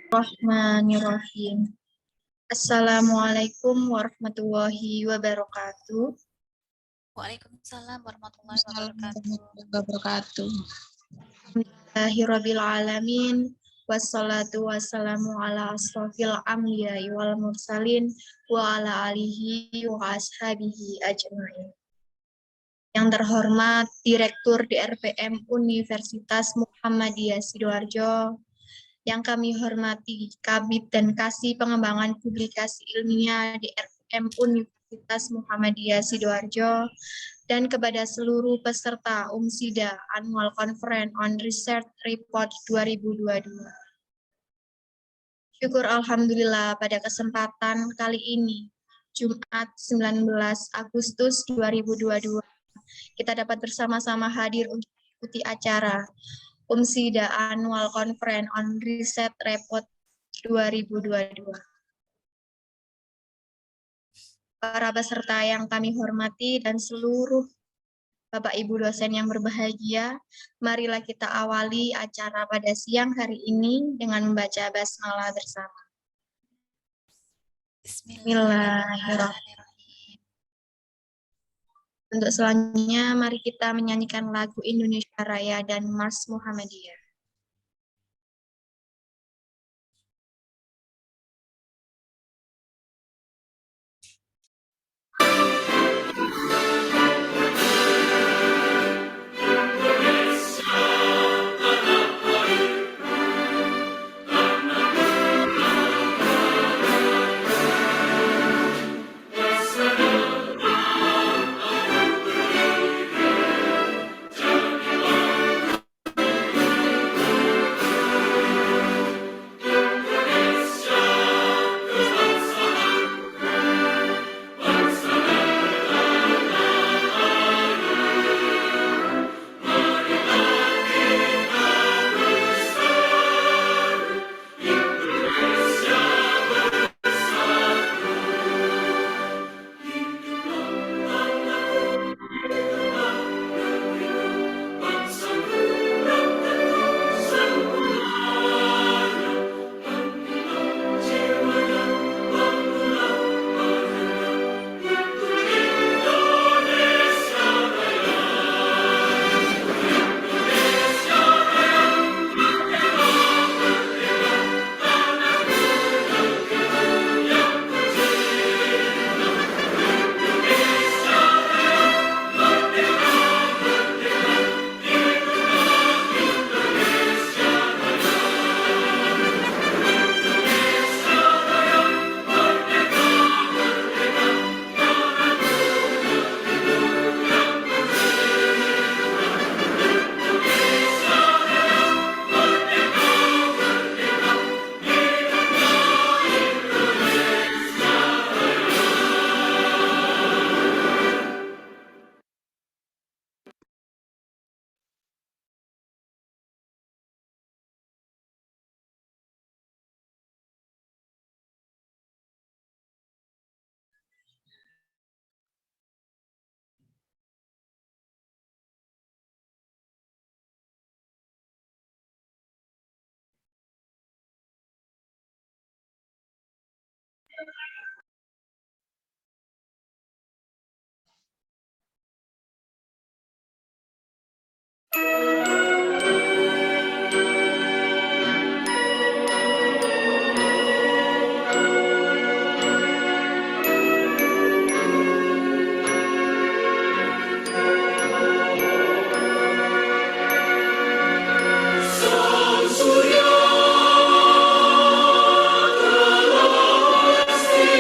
Bismillahirrahmanirrahim. Assalamualaikum warahmatullahi wabarakatuh. Waalaikumsalam warahmatullahi wabarakatuh. Alhamdulillahirabbil alamin wassalatu wassalamu ala asrofil anbiya'i wal mursalin wa ala alihi wa ashabihi ajma'in. Yang terhormat Direktur DRPM Universitas Muhammadiyah Sidoarjo, yang kami hormati Kabid dan Kasih Pengembangan Publikasi Ilmiah DRPM Universitas Muhammadiyah Sidoarjo, dan kepada seluruh peserta UMSIDA Annual Conference on Research Report 2022. Syukur Alhamdulillah pada kesempatan kali ini, Jumat 19 Agustus 2022, kita dapat bersama-sama hadir untuk mengikuti acara UMSIDA Annual Conference on Research Report 2022. Para peserta yang kami hormati dan seluruh Bapak Ibu dosen yang berbahagia, marilah kita awali acara pada siang hari ini dengan membaca basmalah bersama. Bismillahirrahmanirrahim. Untuk selanjutnya, mari kita menyanyikan lagu Indonesia Raya dan Mars Muhammadiyah. Sang Surya telah pasti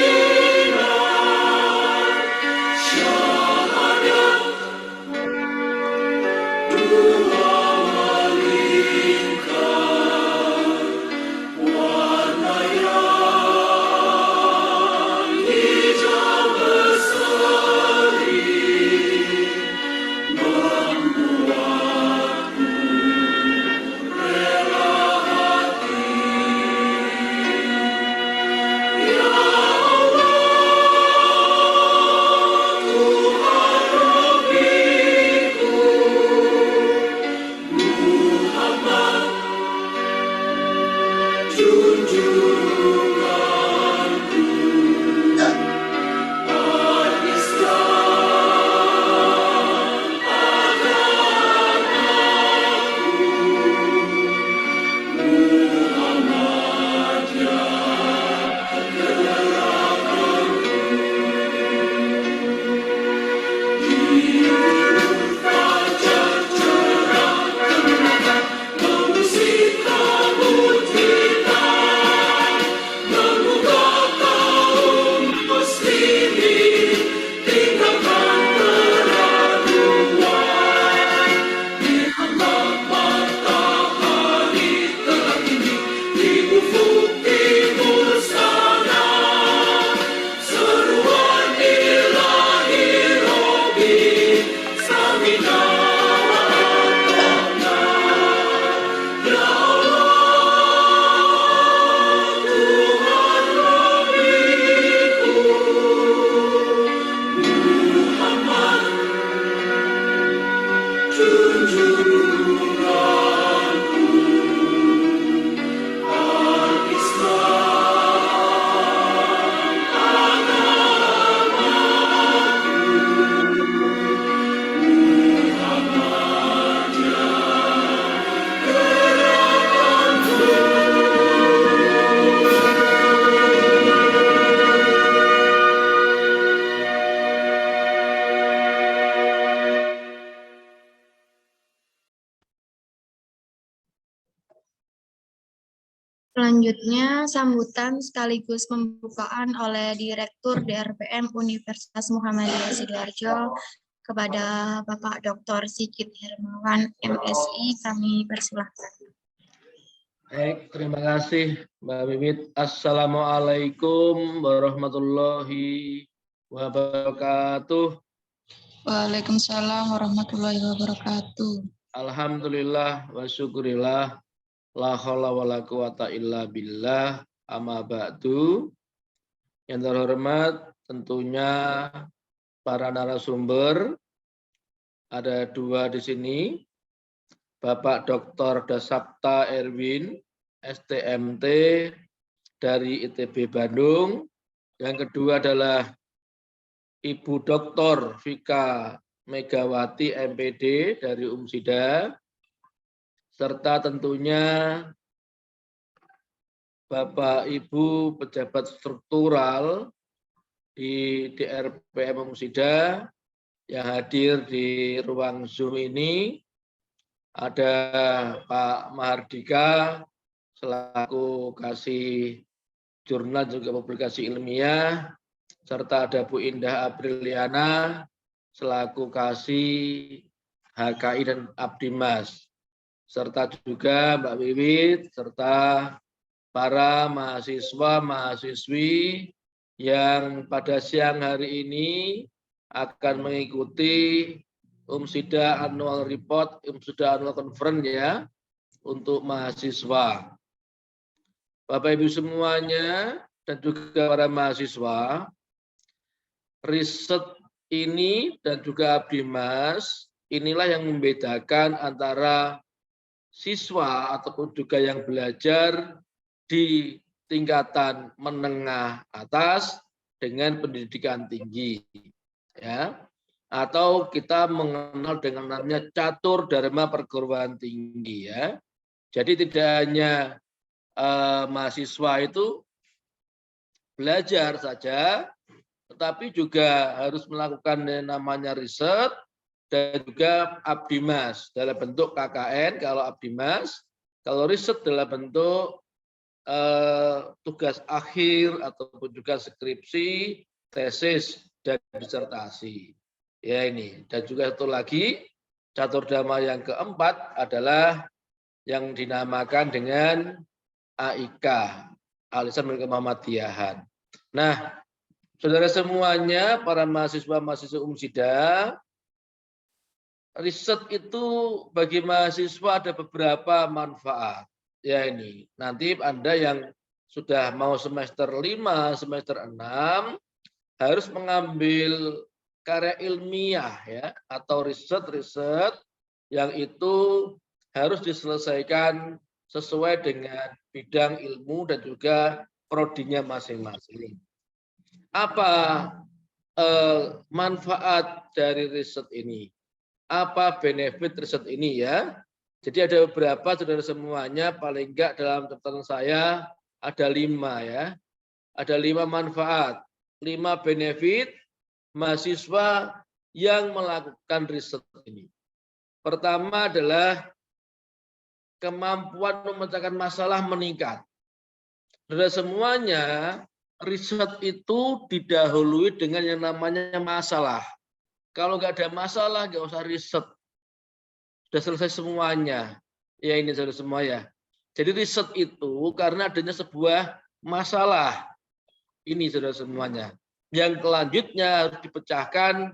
Selanjutnya, sambutan sekaligus pembukaan oleh Direktur DRPM Universitas Muhammadiyah Sidoarjo kepada Bapak Dr. Sigit Hermawan, MSI, kami persilahkan. Baik, terima kasih Mbak Bibit. Assalamualaikum warahmatullahi wabarakatuh. Waalaikumsalam warahmatullahi wabarakatuh. Alhamdulillah wa syukurillah. La haula wa la quwata illa billah. Amma ba'du. Yang terhormat tentunya para narasumber. Ada dua di sini. Bapak Dr. Dasapta Erwin, STMT dari ITB Bandung. Yang kedua adalah Ibu Dr. Vika Megawati, MPD dari UMSIDA. Serta tentunya Bapak Ibu pejabat struktural di DRPM UMSIDA yang hadir di ruang Zoom ini. Ada Pak Mahardika selaku kasih jurnal juga publikasi ilmiah, serta ada Bu Indah Apriliana selaku kasih HKI dan Abdimas, serta juga Mbak Wiwit, serta para mahasiswa-mahasiswi yang pada siang hari ini akan mengikuti UMSIDA Annual Report, UMSIDA Annual Conference ya, untuk mahasiswa. Bapak Ibu semuanya dan juga para mahasiswa, riset ini dan juga Abdimas, inilah yang membedakan antara siswa ataupun juga yang belajar di tingkatan menengah atas dengan pendidikan tinggi. Ya. Atau kita mengenal dengan namanya catur dharma perguruan tinggi ya. Jadi tidak hanya mahasiswa itu belajar saja, tetapi juga harus melakukan yang namanya riset dan juga Abdimas dalam bentuk KKN kalau Abdimas, kalau riset dalam bentuk tugas akhir ataupun juga skripsi, tesis dan disertasi. Ya ini, dan juga satu lagi catur dharma yang keempat adalah yang dinamakan dengan AIK, Alisan Milik Muhammadiyahan. Nah, saudara semuanya, para mahasiswa-mahasiswa UMSIDA, riset itu bagi mahasiswa ada beberapa manfaat. Ya ini, nanti Anda yang sudah mau semester 5, semester 6, harus mengambil karya ilmiah ya atau riset-riset yang itu harus diselesaikan sesuai dengan bidang ilmu dan juga prodinya masing-masing. Apa manfaat dari riset ini? Apa benefit riset ini ya? Jadi ada beberapa saudara semuanya, paling enggak dalam catatan saya ada 5 ya. Ada 5 manfaat, 5 benefit mahasiswa yang melakukan riset ini. Pertama adalah kemampuan memecahkan masalah meningkat. Saudara semuanya, riset itu didahului dengan yang namanya masalah. Kalau nggak ada masalah, nggak usah riset. Sudah selesai semuanya. Ya ini saudara semua ya. Jadi riset itu karena adanya sebuah masalah. Ini saudara semuanya. Yang selanjutnya harus dipecahkan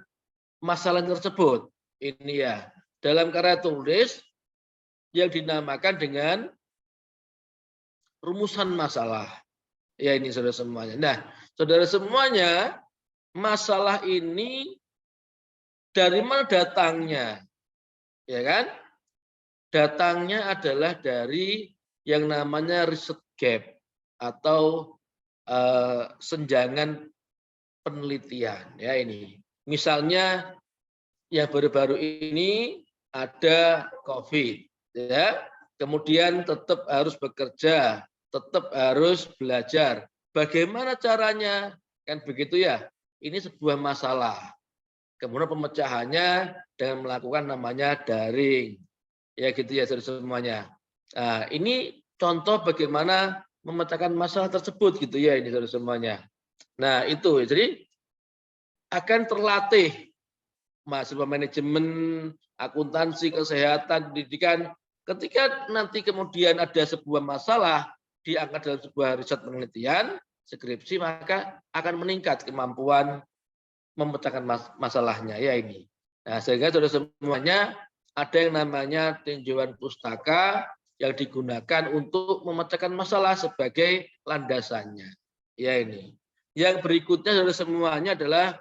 masalah tersebut. Ini ya. Dalam karya tulis yang dinamakan dengan rumusan masalah. Ya ini saudara semuanya. Nah, saudara semuanya, masalah ini dari mana datangnya? Ya kan? Datangnya adalah dari yang namanya riset gap atau senjangan penelitian. Ya ini. Misalnya yang baru-baru ini ada COVID, ya. Kemudian tetap harus bekerja, tetap harus belajar. Bagaimana caranya? Kan begitu ya. Ini sebuah masalah. Kemudian pemecahannya dengan melakukan namanya daring. Ya gitu ya semuanya. Nah, ini contoh bagaimana memecahkan masalah tersebut gitu ya ini saudara semuanya. Nah itu jadi akan terlatih mahasiswa manajemen, akuntansi, kesehatan, pendidikan. Ketika nanti kemudian ada sebuah masalah diangkat dalam sebuah riset penelitian, skripsi, maka akan meningkat kemampuan memecahkan masalahnya ya ini. Nah, sehingga saudara semuanya ada yang namanya tinjauan pustaka yang digunakan untuk memecahkan masalah sebagai landasannya. Ya ini. Yang berikutnya saudara semuanya adalah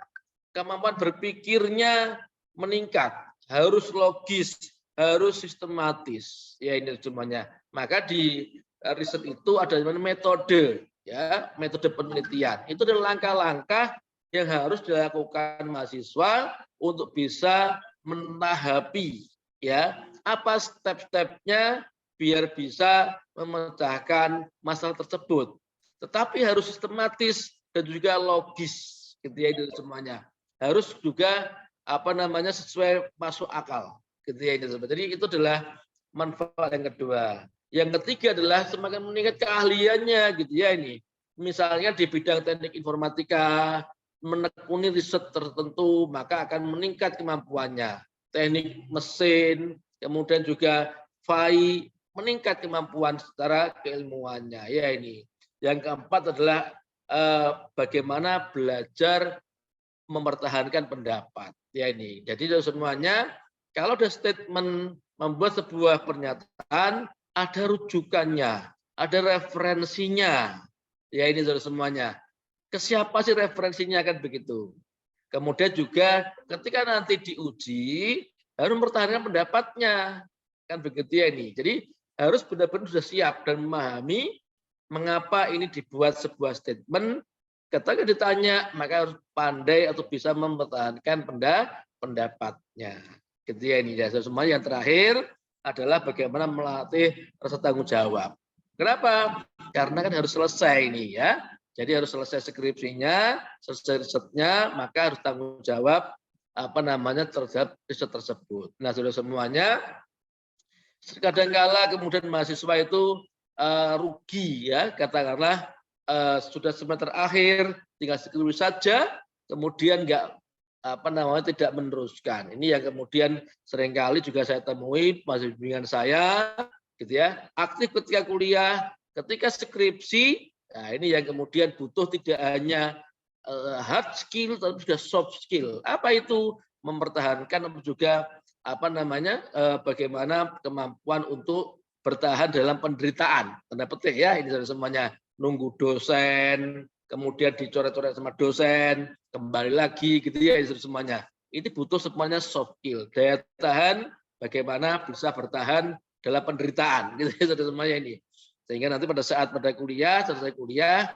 kemampuan berpikirnya meningkat, harus logis, harus sistematis. Ya ini semuanya. Maka di riset itu ada metode, ya, metode penelitian. Itu adalah langkah-langkah yang harus dilakukan mahasiswa untuk bisa menahapi, ya, apa step-stepnya biar bisa memecahkan masalah tersebut. Tetapi harus sistematis dan juga logis, gitu ya itu semuanya. Harus juga sesuai masuk akal, gitu ya ini. Jadi itu adalah manfaat yang kedua. Yang ketiga adalah semakin meningkat keahliannya, gitu ya ini. Misalnya di bidang teknik informatika, menekuni riset tertentu, maka akan meningkat kemampuannya. Teknik mesin, kemudian juga FAI, meningkat kemampuan secara keilmuannya. Ya ini. Yang keempat adalah bagaimana belajar mempertahankan pendapat. Ya ini. Jadi semuanya, kalau ada statement membuat sebuah pernyataan, ada rujukannya, ada referensinya. Ya ini semuanya. Ke siapa sih referensinya kan begitu. Kemudian juga ketika nanti diuji harus mempertahankan pendapatnya kan begitu ya ini. Jadi harus benar-benar sudah siap dan memahami mengapa ini dibuat sebuah statement. Ketika ditanya maka harus pandai atau bisa mempertahankan pendapatnya. Gitu ya ini. Dan semua yang terakhir adalah bagaimana melatih rasa tanggung jawab. Kenapa? Karena kan harus selesai ini ya. Jadi harus selesai skripsinya, selesai risetnya, maka harus tanggung jawab terhadap riset tersebut. Nah, sudah semuanya, kadangkala kemudian mahasiswa itu rugi ya, katakanlah sudah semester akhir, tinggal skripsi saja, kemudian tidak meneruskan. Ini yang kemudian seringkali juga saya temui mahasiswa bimbingan saya, gitu ya, aktif ketika kuliah, ketika skripsi. Nah, ini yang kemudian butuh tidak hanya hard skill, tapi juga soft skill. Apa itu? Mempertahankan juga bagaimana kemampuan untuk bertahan dalam penderitaan. Tanda petik ya, ini semuanya. Nunggu dosen, kemudian dicoret-coret sama dosen, kembali lagi, gitu ya, ini semuanya. Ini butuh semuanya soft skill. Daya tahan, bagaimana bisa bertahan dalam penderitaan. Gitu ya, semuanya ini. Sehingga nanti pada saat selesai kuliah,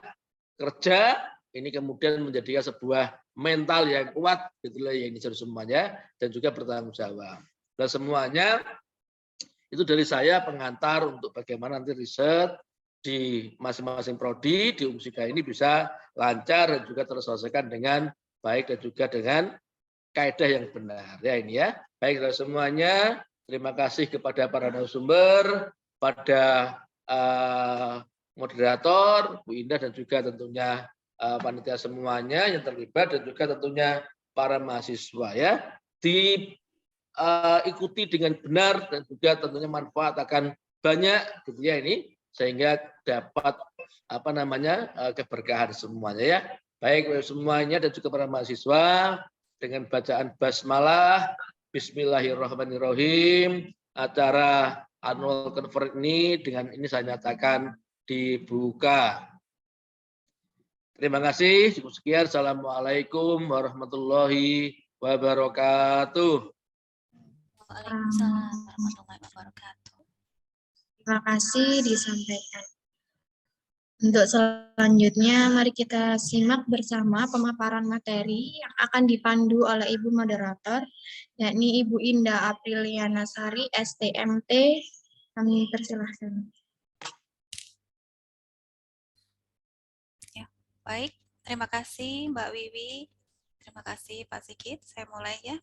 kerja, ini kemudian menjadikan sebuah mental yang kuat, itulah yang ini semuanya, dan juga bertanggung jawab. Dan semuanya itu dari saya pengantar untuk bagaimana nanti riset di masing-masing prodi di Umsika ini bisa lancar dan juga terselesaikan dengan baik dan juga dengan kaidah yang benar. Ya ini ya. Baik semuanya, terima kasih kepada para narasumber, pada moderator, Bu Indah, dan juga tentunya panitia semuanya yang terlibat, dan juga tentunya para mahasiswa ya. Diikuti dengan benar dan juga tentunya manfaat akan banyak gitu ya ini, sehingga dapat keberkahan semuanya ya. Baik semuanya dan juga para mahasiswa dengan bacaan basmalah, bismillahirrahmanirrahim, acara annual conference ini dengan ini saya nyatakan dibuka. Terima kasih. Sekian. Assalamualaikum warahmatullahi wabarakatuh. Waalaikumsalam warahmatullahi wabarakatuh. Terima kasih disampaikan. Untuk selanjutnya, mari kita simak bersama pemaparan materi yang akan dipandu oleh Ibu Moderator, yakni Ibu Indah Apriliana Sari, STMT. Kami persilahkan. Ya, baik. Terima kasih Mbak Wiwi. Terima kasih Pak Sigit. Saya mulai ya.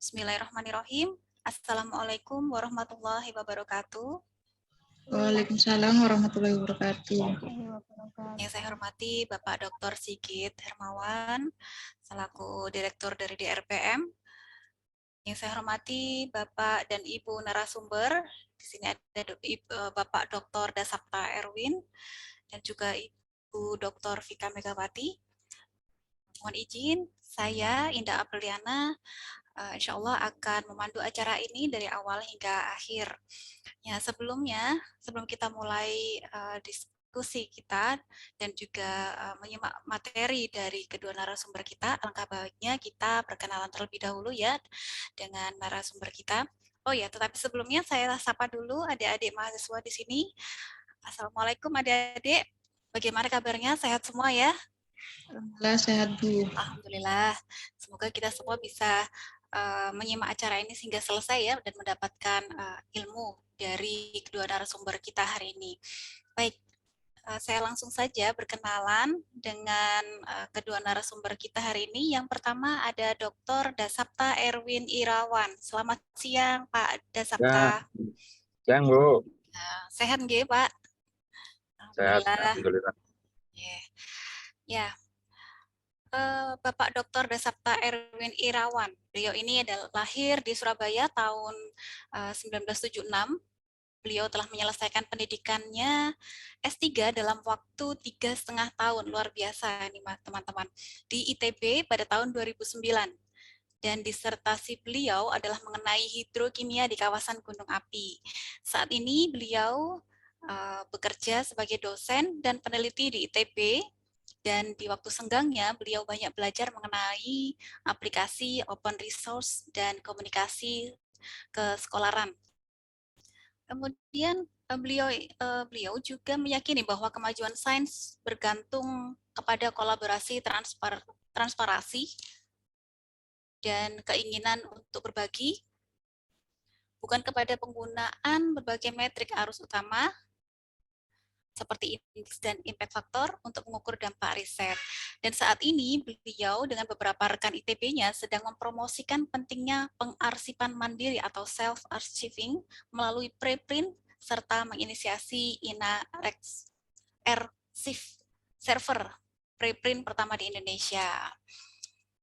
Bismillahirrahmanirrahim. Assalamualaikum warahmatullahi wabarakatuh. Waalaikumsalam warahmatullahi wabarakatuh. Yang saya hormati Bapak Dr. Sigit Hermawan, selaku Direktur dari DRPM. Yang saya hormati Bapak dan Ibu narasumber, di sini ada Bapak Dr. Dasapta Erwin, dan juga Ibu Dr. Vika Megawati. Mohon izin, saya Indah Apriliana, insya Allah akan memandu acara ini dari awal hingga akhir. Ya, sebelum kita mulai diskusi kita dan juga menyimak materi dari kedua narasumber kita, alangkah baiknya kita perkenalan terlebih dahulu ya dengan narasumber kita. Oh ya, tetapi sebelumnya saya sapa dulu adik-adik mahasiswa di sini. Assalamualaikum adik-adik. Bagaimana kabarnya? Sehat semua ya? Alhamdulillah sehat Bu. Alhamdulillah. Semoga kita semua bisa menyimak acara ini sehingga selesai ya dan mendapatkan ilmu dari kedua narasumber kita hari ini. Baik, saya langsung saja berkenalan dengan kedua narasumber kita hari ini. Yang pertama ada Dr. Dasapta Erwin Irawan. Selamat siang Pak Dasapta. Siang Bu. Sehat nggih Pak? Sehat, Alhamdulillah. alhamdulillah. Ya. Bapak Dr. Dasapta Erwin Irawan. Beliau ini adalah lahir di Surabaya tahun 1976. Beliau telah menyelesaikan pendidikannya S3 dalam waktu 3,5 tahun. Luar biasa nih teman-teman. Di ITB pada tahun 2009. Dan disertasi beliau adalah mengenai hidrokimia di kawasan gunung api. Saat ini beliau bekerja sebagai dosen dan peneliti di ITB. Dan di waktu senggangnya, beliau banyak belajar mengenai aplikasi open resource dan komunikasi kesekolaran. Kemudian beliau juga meyakini bahwa kemajuan sains bergantung kepada kolaborasi transparansi dan keinginan untuk berbagi, bukan kepada penggunaan berbagai metrik arus utama, seperti indeks dan impact factor untuk mengukur dampak riset. Dan saat ini beliau dengan beberapa rekan ITB-nya sedang mempromosikan pentingnya pengarsipan mandiri atau self-archiving melalui preprint serta menginisiasi INAREX RSIF server preprint pertama di Indonesia.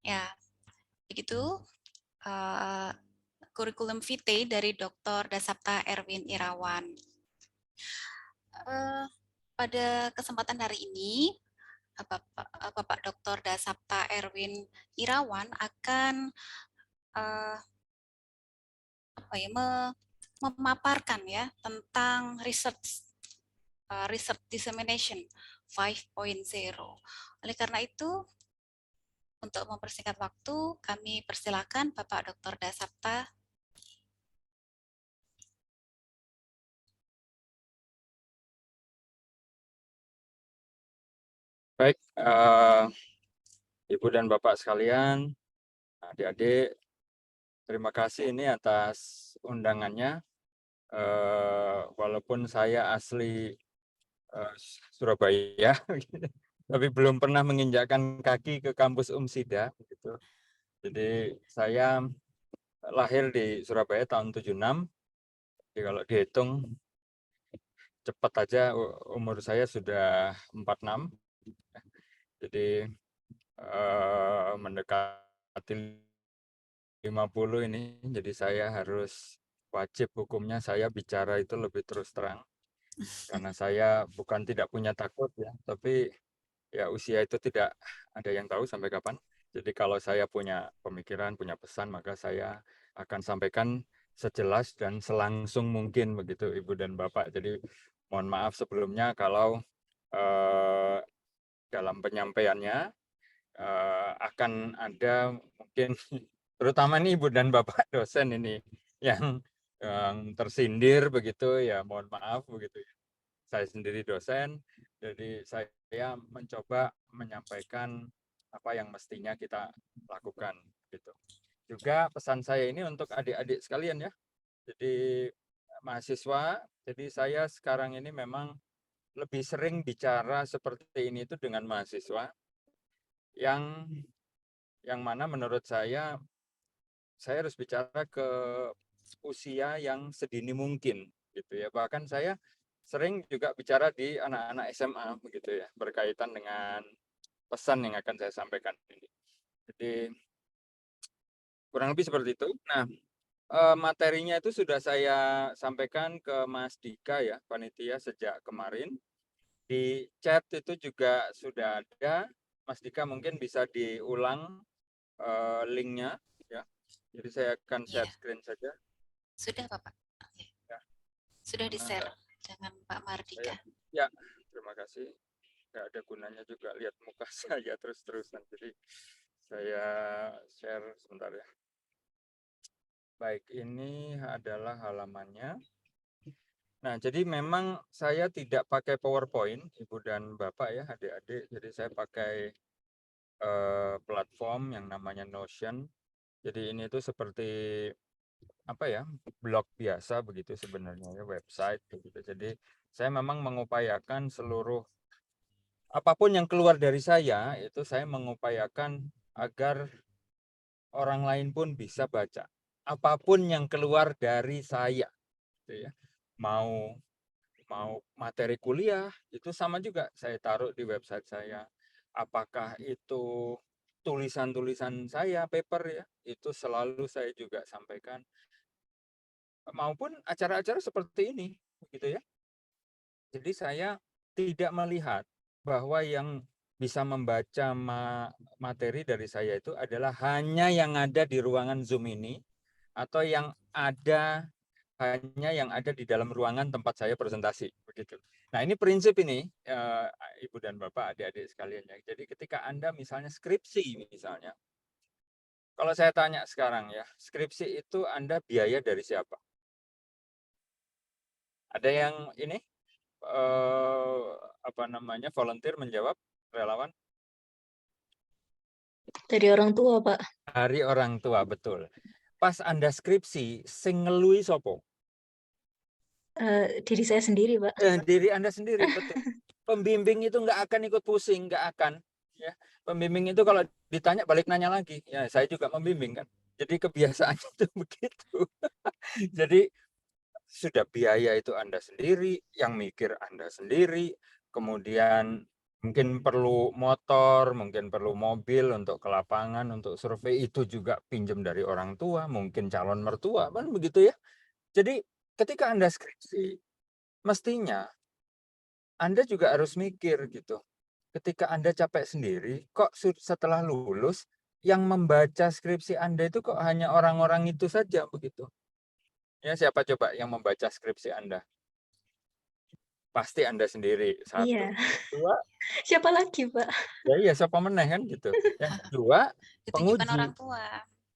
Ya, begitu kurikulum vitae dari Dr. Dasapta Erwin Irawan. Pada kesempatan hari ini, Bapak Dr. Dasapta Erwin Irawan akan memaparkan ya tentang research dissemination 5.0. Oleh karena itu, untuk mempersingkat waktu, kami persilakan Bapak Dr. Dasapta. Baik, Ibu dan Bapak sekalian, adik-adik, terima kasih ini atas undangannya. Walaupun saya asli Surabaya, tapi belum pernah menginjakkan kaki ke kampus Umsida. Gitu. Jadi saya lahir di Surabaya tahun 76. Jadi kalau dihitung cepat aja umur saya sudah 46. Jadi mendekati 50 ini, jadi saya harus wajib hukumnya saya bicara itu lebih terus terang. Karena saya bukan tidak punya takut ya, tapi ya usia itu tidak ada yang tahu sampai kapan. Jadi kalau saya punya pemikiran, punya pesan, maka saya akan sampaikan sejelas dan selangsung mungkin begitu Ibu dan Bapak. Jadi mohon maaf sebelumnya kalau dalam penyampaiannya akan ada mungkin terutama nih Ibu dan Bapak dosen ini yang tersindir begitu ya, mohon maaf begitu. Saya sendiri dosen, jadi saya mencoba menyampaikan apa yang mestinya kita lakukan gitu. Juga pesan saya ini untuk adik-adik sekalian ya. Jadi mahasiswa, jadi saya sekarang ini memang lebih sering bicara seperti ini itu dengan mahasiswa yang mana menurut saya harus bicara ke usia yang sedini mungkin gitu ya. Bahkan saya sering juga bicara di anak-anak SMA begitu ya, berkaitan dengan pesan yang akan saya sampaikan ini. Jadi kurang lebih seperti itu. Nah, materinya itu sudah saya sampaikan ke Mas Dika ya, panitia sejak kemarin. Di chat itu juga sudah ada. Mas Dika mungkin bisa diulang linknya ya. Jadi saya akan share Iya, screen saja. sudah Bapak. Oke. Ya, Sudah mana di-share dengan Pak Mardika. ya, terima kasih. Nggak ada gunanya juga lihat muka saya terus-terusan. Jadi saya share sebentar ya. Baik, ini adalah halamannya. Nah, jadi memang saya tidak pakai PowerPoint, Ibu dan Bapak ya, adik-adik. Jadi saya pakai platform yang namanya Notion. Jadi ini tuh seperti apa ya, blog biasa begitu sebenarnya ya, website begitu. Jadi saya memang mengupayakan seluruh apapun yang keluar dari saya itu saya mengupayakan agar orang lain pun bisa baca. Apapun yang keluar dari saya, gitu ya. Mau materi kuliah itu sama juga saya taruh di website saya. Apakah itu tulisan-tulisan saya, paper ya, itu selalu saya juga sampaikan. Maupun acara-acara seperti ini, gitu ya. Jadi saya tidak melihat bahwa yang bisa membaca materi dari saya itu adalah hanya yang ada di ruangan Zoom ini atau yang ada hanya yang ada di dalam ruangan tempat saya presentasi begitu. Nah, ini prinsip ini Ibu dan Bapak, adik-adik sekalian ya. Jadi ketika Anda misalnya skripsi misalnya. Kalau saya tanya sekarang ya, skripsi itu Anda biaya dari siapa? Ada yang ini apa namanya volunteer menjawab, relawan? Dari orang tua, Pak. Dari orang tua, betul. Pas Anda skripsi, sing ngelui sopo? Diri saya sendiri, Pak. Diri Anda sendiri, betul. Pembimbing itu nggak akan ikut pusing, nggak akan. Ya, pembimbing itu kalau ditanya balik nanya lagi. Ya, saya juga membimbing kan. Jadi kebiasaannya itu begitu. Jadi sudah biaya itu Anda sendiri, yang mikir Anda sendiri, kemudian mungkin perlu motor, mungkin perlu mobil untuk ke lapangan, untuk survei, itu juga pinjam dari orang tua, mungkin calon mertua, kan begitu ya. Jadi ketika Anda skripsi, mestinya Anda juga harus mikir gitu. Ketika Anda capek sendiri, kok setelah lulus, yang membaca skripsi Anda itu kok hanya orang-orang itu saja begitu. Ya, siapa coba yang membaca skripsi Anda? Pasti Anda sendiri. Satu. Iya. Dua, Siapa lagi, Pak? ya iya siapa meneh kan gitu. Yang kedua, Ditunjukkan penguji. orang tua.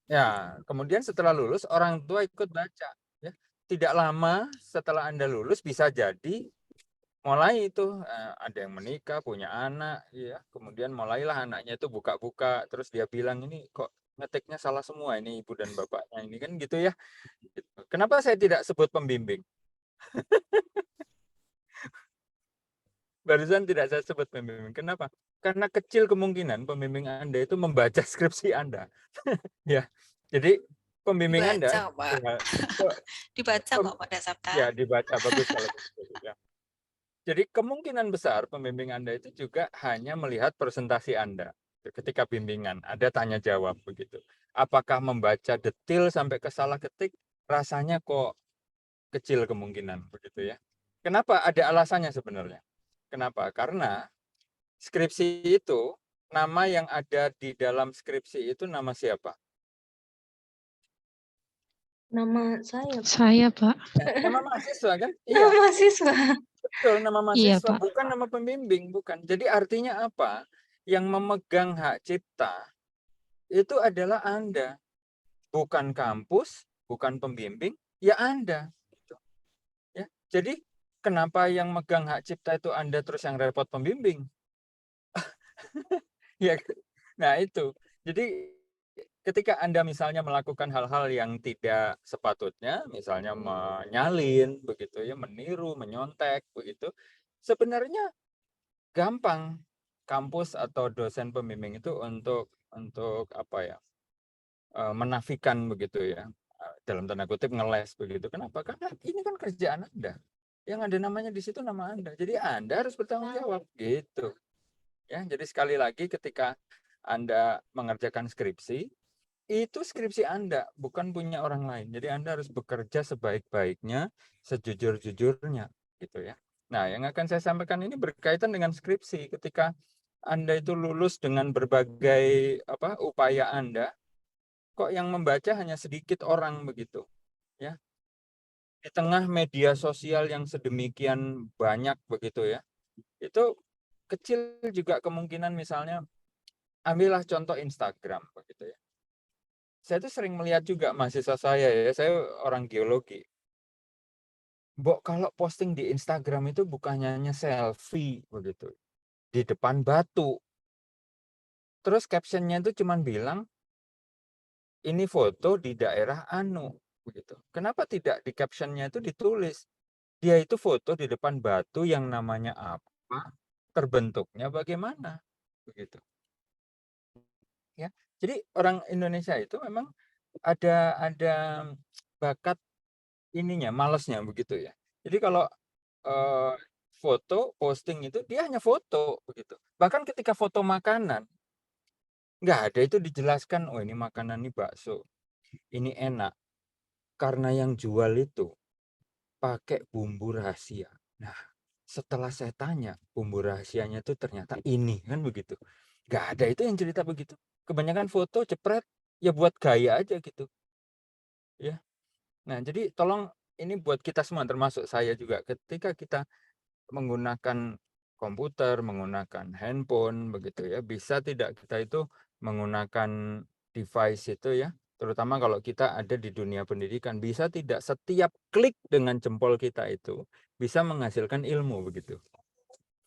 Ya, kemudian setelah lulus orang tua ikut baca. Ya, tidak lama setelah Anda lulus bisa jadi mulai itu ada yang menikah, punya anak, ya. Kemudian mulailah anaknya itu buka-buka, terus dia bilang ini kok ngetiknya salah semua ini ibu dan bapaknya ini kan gitu ya. Gitu. Kenapa saya tidak sebut pembimbing? Barusan tidak saya sebut pembimbing. Kenapa? Karena kecil kemungkinan pembimbing Anda itu membaca skripsi Anda. Ya. Jadi pembimbing Anda Dibaca, Pak. ya, Dibaca kok pada Sabta. ya dibaca bagus kalau begitu ya. Jadi kemungkinan besar pembimbing Anda itu juga hanya melihat presentasi Anda ketika bimbingan, ada tanya jawab begitu. Apakah membaca detail sampai ke salah ketik? Rasanya kok kecil kemungkinan begitu ya. Kenapa? Ada alasannya sebenarnya. Kenapa? Karena skripsi itu, nama yang ada di dalam skripsi itu nama siapa? Nama saya, Pak. Saya, Pak. Nama mahasiswa kan? Nama Iya, mahasiswa. betul, nama Iya, mahasiswa, Pak. bukan nama pembimbing, bukan. Jadi artinya apa? Yang memegang hak cipta itu adalah Anda, bukan kampus, bukan pembimbing, ya Anda. Gitu. Ya, jadi kenapa yang megang hak cipta itu Anda terus yang repot pembimbing? Ya, nah itu. Jadi ketika Anda misalnya melakukan hal-hal yang tidak sepatutnya, misalnya menyalin begitu ya, meniru, menyontek begitu, sebenarnya gampang kampus atau dosen pembimbing itu untuk apa ya? Menafikan begitu ya. Dalam tanda kutip ngeles begitu. Kenapa? Karena ini kan kerjaan Anda. yang ada namanya di situ nama Anda. Jadi Anda harus bertanggung jawab gitu. Ya, jadi sekali lagi ketika Anda mengerjakan skripsi, itu skripsi Anda, bukan punya orang lain. Jadi Anda harus bekerja sebaik-baiknya, sejujur-jujurnya gitu ya. Nah, yang akan saya sampaikan ini berkaitan dengan skripsi. Ketika Anda itu lulus dengan berbagai upaya Anda, kok yang membaca hanya sedikit orang begitu, ya. Di tengah media sosial yang sedemikian banyak begitu ya. Itu kecil juga kemungkinan, misalnya ambillah contoh Instagram begitu ya. Saya tuh sering melihat juga mahasiswa saya ya, saya orang geologi. Mbok kalau posting di Instagram itu bukannya hanya selfie begitu di depan batu. Terus captionnya itu cuma bilang ini foto di daerah anu begitu. Kenapa tidak di captionnya itu ditulis dia itu foto di depan batu yang namanya apa, terbentuknya bagaimana begitu. Ya. Jadi orang Indonesia itu memang ada bakat ininya, malesnya begitu ya. Jadi kalau foto posting itu dia hanya foto begitu. Bahkan ketika foto makanan nggak ada itu dijelaskan, oh ini makanan ini bakso, ini enak karena yang jual itu pakai bumbu rahasia. Nah, setelah saya tanya bumbu rahasianya itu ternyata ini kan begitu. Nggak ada itu yang cerita begitu. Kebanyakan foto jepret ya buat gaya aja gitu. Ya. Nah, jadi tolong ini buat kita semua termasuk saya juga, ketika kita menggunakan komputer, menggunakan handphone begitu ya, bisa tidak kita itu menggunakan device itu ya, terutama kalau kita ada di dunia pendidikan, bisa tidak setiap klik dengan jempol kita itu bisa menghasilkan ilmu begitu.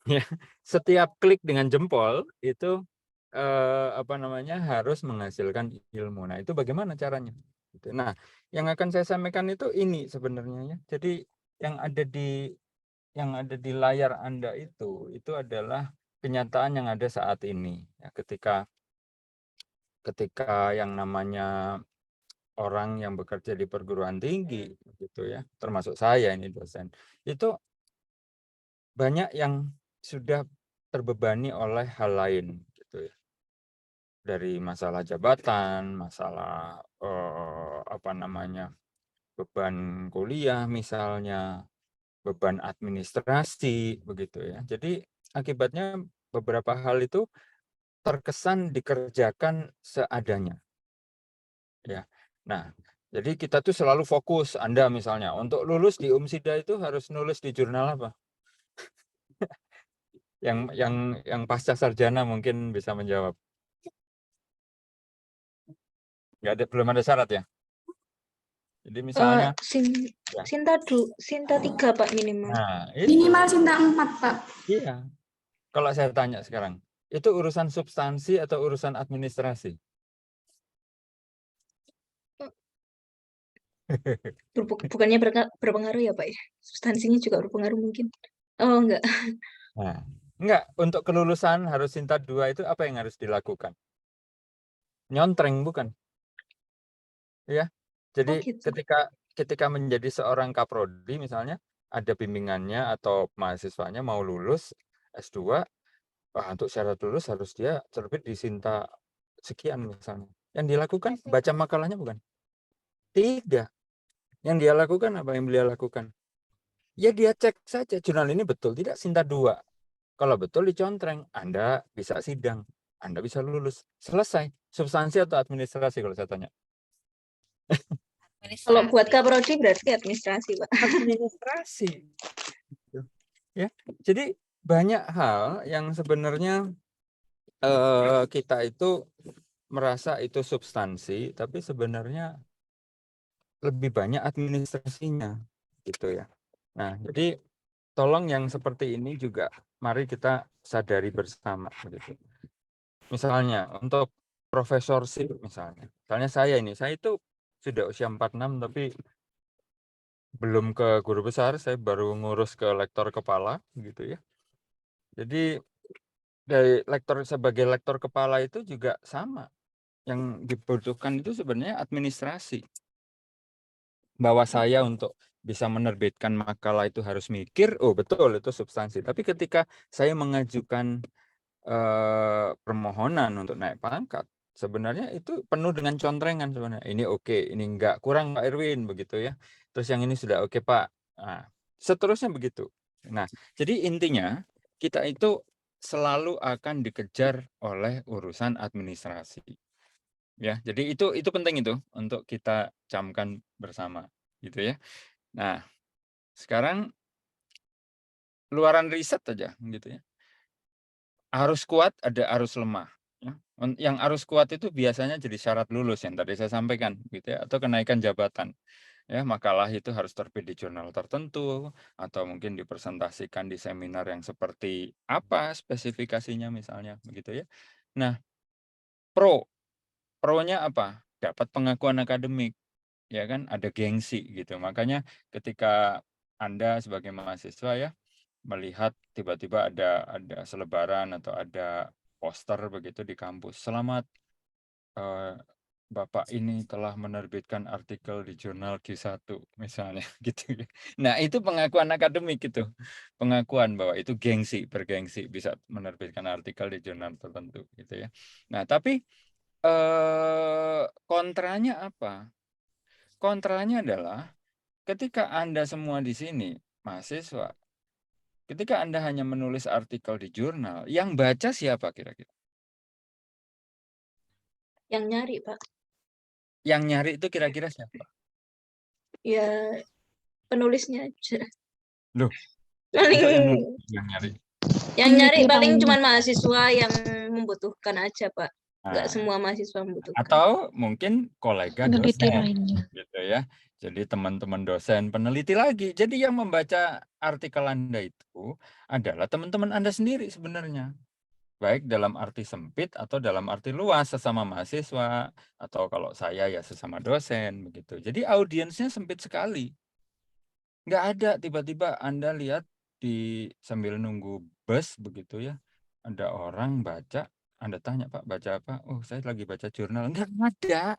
Ya, setiap klik dengan jempol itu harus menghasilkan ilmu. Nah, itu bagaimana caranya? Nah, yang akan saya sampaikan itu ini sebenarnya ya. Jadi yang ada di layar Anda itu adalah kenyataan yang ada saat ini. Ya, ketika yang namanya orang yang bekerja di perguruan tinggi, gitu ya, termasuk saya ini dosen, itu banyak yang sudah terbebani oleh hal lain, gitu ya. Dari masalah jabatan, masalah beban kuliah misalnya, beban administrasi begitu ya. Jadi akibatnya beberapa hal itu terkesan dikerjakan seadanya. Ya. Nah, jadi kita tuh selalu fokus, Anda misalnya untuk lulus di Umsida itu harus nulis di jurnal apa? Yang pasca sarjana mungkin bisa menjawab. Belum ada syarat ya. Jadi misalnya ya. Sinta 3 Pak minimal. Nah, itu. Minimal Sinta 4, Pak. Iya. Kalau saya tanya sekarang, itu urusan substansi atau urusan administrasi? Bukannya berpengaruh ya Pak ya? Substansinya juga berpengaruh mungkin. Oh enggak. Nah, enggak, untuk kelulusan harus Sinta 2 itu apa yang harus dilakukan? Nyontreng bukan? Ya. Jadi gitu. ketika menjadi seorang kaprodi misalnya, ada bimbingannya atau mahasiswanya mau lulus S2, untuk syarat lulus harus dia terbit di Sinta sekian misalnya. Yang dilakukan baca makalahnya bukan? Tidak. Yang dia lakukan apa yang beliau lakukan? Ya dia cek saja jurnal ini betul tidak Sinta 2. Kalau betul dicontreng, Anda bisa sidang, Anda bisa lulus. Selesai. Substansi atau administrasi kalau saya tanya? Kalau buat kaprodi berarti administrasi Pak. Administrasi. Ya. Jadi banyak hal yang sebenarnya kita itu merasa itu substansi, tapi sebenarnya lebih banyak administrasinya, gitu ya. Nah, jadi tolong yang seperti ini juga mari kita sadari bersama, gitu. Misalnya untuk profesorship misalnya saya itu sudah usia 46 tapi belum ke guru besar, saya baru ngurus ke lektor kepala, gitu ya. Jadi sebagai lektor kepala itu juga sama. Yang dibutuhkan itu sebenarnya administrasi. bahwa saya untuk bisa menerbitkan makalah itu harus mikir, oh betul itu substansi. Tapi ketika saya mengajukan permohonan untuk naik pangkat, sebenarnya itu penuh dengan contrengan sebenarnya. Ini oke, ini enggak, kurang Pak Erwin begitu ya. Terus yang ini sudah oke Pak. Nah, seterusnya begitu. Nah, jadi intinya kita itu selalu akan dikejar oleh urusan administrasi. Ya, jadi itu penting itu untuk kita camkan bersama gitu ya. Nah, sekarang luaran riset aja gitu ya. Arus kuat ada arus lemah. Ya. Yang arus kuat itu biasanya jadi syarat lulus yang tadi saya sampaikan, gitu ya, atau kenaikan jabatan. Ya, makalah itu harus terbit di jurnal tertentu atau mungkin dipresentasikan di seminar yang seperti apa spesifikasinya misalnya, begitu ya. Nah, pro-nya apa? Dapat pengakuan akademik, ya kan? Ada gengsi gitu. Makanya ketika Anda sebagai mahasiswa ya melihat tiba-tiba ada selebaran atau ada poster begitu di kampus. Selamat Bapak ini telah menerbitkan artikel di jurnal Q1 misalnya gitu. Nah, itu pengakuan akademik itu. Pengakuan bahwa itu bergengsi bisa menerbitkan artikel di jurnal tertentu gitu ya. Nah, tapi kontranya apa? Kontranya adalah ketika Anda semua di sini mahasiswa, ketika Anda hanya menulis artikel di jurnal, yang baca siapa kira-kira? Yang nyari, Pak. Yang nyari itu kira-kira siapa? Ya, penulisnya aja. Loh, Paling masa yang nyari? yang nyari Peneliti paling lainnya. cuman mahasiswa yang membutuhkan aja, Pak. Nggak Nah, semua mahasiswa membutuhkan. atau mungkin kolega Peneliti dosen, lainnya. gitu ya. Jadi teman-teman dosen peneliti lagi. Jadi yang membaca artikel Anda itu adalah teman-teman Anda sendiri sebenarnya. Baik dalam arti sempit atau dalam arti luas sesama mahasiswa atau kalau saya ya sesama dosen begitu. Jadi audiensnya sempit sekali. Nggak ada tiba-tiba Anda lihat sambil nunggu bus begitu ya. Ada orang baca, Anda tanya Pak baca apa? Oh saya lagi baca jurnal. Nggak ada.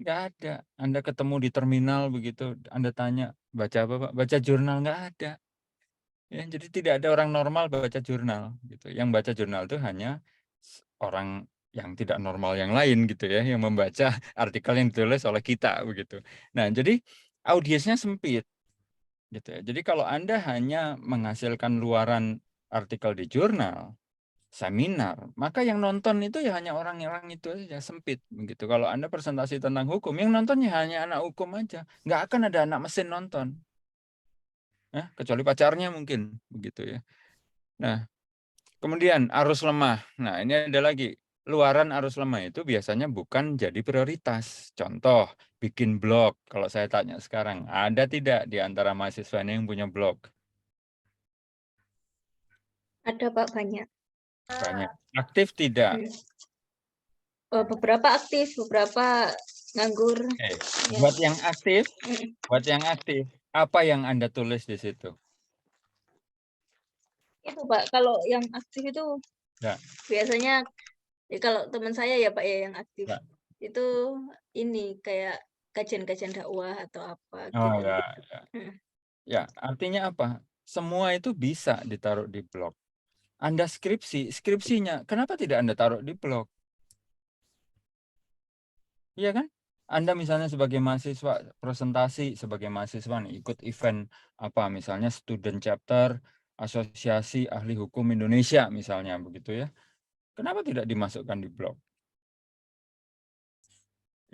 Nggak ada. Anda ketemu di terminal begitu, Anda tanya baca apa Pak? Baca jurnal nggak ada. Ya, jadi tidak ada orang normal baca jurnal gitu. Yang baca jurnal itu hanya orang yang tidak normal yang lain gitu ya, yang membaca artikel yang ditulis oleh kita begitu. Nah, jadi audiensnya sempit gitu ya. Jadi kalau Anda hanya menghasilkan luaran artikel di jurnal, seminar, maka yang nonton itu ya hanya orang-orang itu saja sempit begitu. Kalau Anda presentasi tentang hukum, yang nontonnya hanya anak hukum aja, nggak akan ada anak mesin nonton. Kecuali pacarnya mungkin begitu ya. Nah, kemudian arus lemah. Nah, ini ada lagi. Luaran arus lemah itu biasanya bukan jadi prioritas. Contoh, bikin blog. Kalau saya tanya sekarang, ada tidak di antara mahasiswa ini yang punya blog? Ada, Pak, banyak. Banyak. Aktif tidak? Beberapa aktif, beberapa nganggur. Oke. Ya. Buat yang aktif, apa yang Anda tulis di situ? Itu, Pak, kalau yang aktif itu Ya. biasanya kalau teman saya ya, Pak, ya yang aktif. Ya. Itu ini kayak kajian-kajian dakwah atau apa Oh gitu. ya, ya. Ya, artinya apa? Semua itu bisa ditaruh di blog. Anda skripsinya, kenapa tidak Anda taruh di blog? Iya kan? Anda misalnya sebagai mahasiswa presentasi sebagai mahasiswa nih ikut event apa misalnya student chapter Asosiasi Ahli Hukum Indonesia misalnya begitu ya. Kenapa tidak dimasukkan di blog?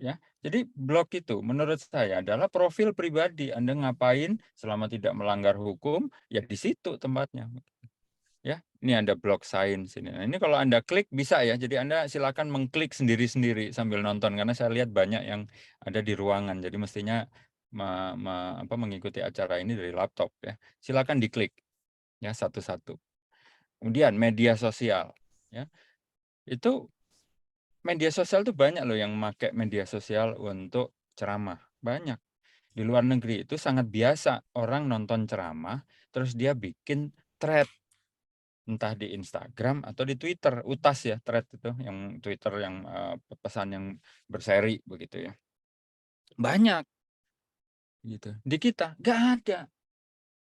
Ya. Jadi blog itu menurut saya adalah profil pribadi. Anda ngapain selama tidak melanggar hukum, ya di situ tempatnya. Ya, ini ada blog sains ini. Nah, ini kalau Anda klik bisa ya. Jadi Anda silakan mengklik sendiri-sendiri sambil nonton karena saya lihat banyak yang ada di ruangan. Jadi mestinya mengikuti acara ini dari laptop ya. Silakan diklik ya satu-satu. Kemudian media sosial ya. Itu media sosial itu banyak loh yang memakai media sosial untuk ceramah. Banyak. Di luar negeri itu sangat biasa orang nonton ceramah terus dia bikin thread entah di Instagram atau di Twitter, utas ya thread itu yang Twitter yang pesan yang berseri begitu ya. Banyak. gitu. Di kita nggak ada.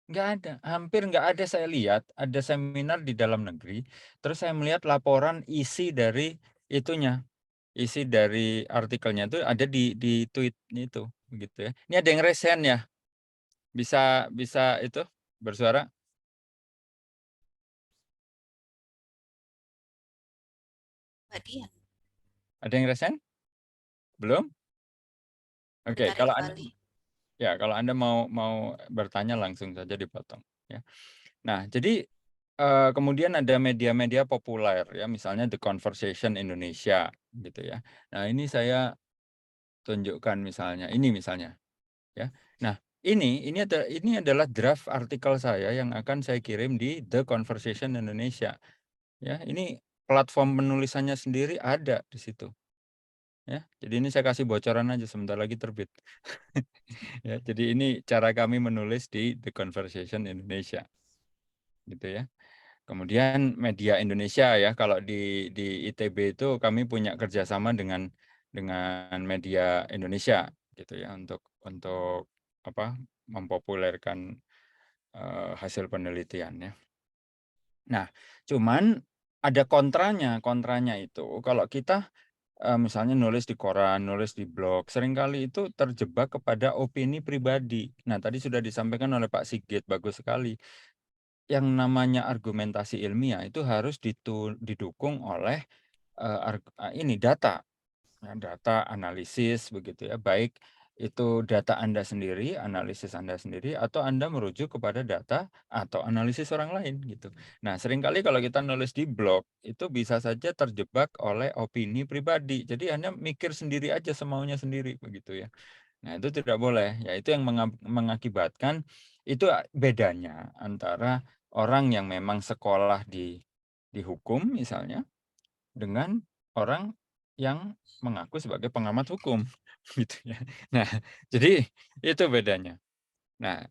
Nggak ada, hampir nggak ada saya lihat, ada seminar di dalam negeri, terus saya melihat laporan isi dari itunya, isi dari artikelnya itu ada di tweet itu, begitu ya. Ini ada yang resen ya, bisa bisa itu bersuara? Mbak Dian, Ada yang resen? Belum? Oke, bentar ya kalau Anda kembali. ya kalau Anda mau bertanya langsung saja dipotong ya. Nah, jadi kemudian ada media-media populer ya, misalnya The Conversation Indonesia gitu ya. Nah, ini saya tunjukkan misalnya, ini misalnya ya. Nah, ini adalah draft artikel saya yang akan saya kirim di The Conversation Indonesia. Ya, ini platform penulisannya sendiri ada di situ. Ya, jadi ini saya kasih bocoran aja sebentar lagi terbit. Ya, jadi ini cara kami menulis di The Conversation Indonesia. Gitu ya. Kemudian media Indonesia ya, kalau di ITB itu kami punya kerjasama dengan media Indonesia gitu ya untuk apa mempopulerkan hasil penelitiannya. Nah, cuman ada kontranya itu kalau kita misalnya nulis di koran, nulis di blog, seringkali itu terjebak kepada opini pribadi. Nah, tadi sudah disampaikan oleh Pak Sigit, bagus sekali. Yang namanya argumentasi ilmiah itu harus didukung oleh ini data, ya, data analisis begitu ya, baik itu data Anda sendiri, analisis Anda sendiri, atau Anda merujuk kepada data atau analisis orang lain gitu. Nah, seringkali kalau kita nulis di blog itu bisa saja terjebak oleh opini pribadi. Jadi Anda mikir sendiri aja semaunya sendiri begitu ya. Nah, itu tidak boleh. Ya, itu yang mengakibatkan itu bedanya antara orang yang memang sekolah di hukum misalnya dengan orang yang mengaku sebagai pengamat hukum gitu ya. Nah, jadi itu bedanya. Nah,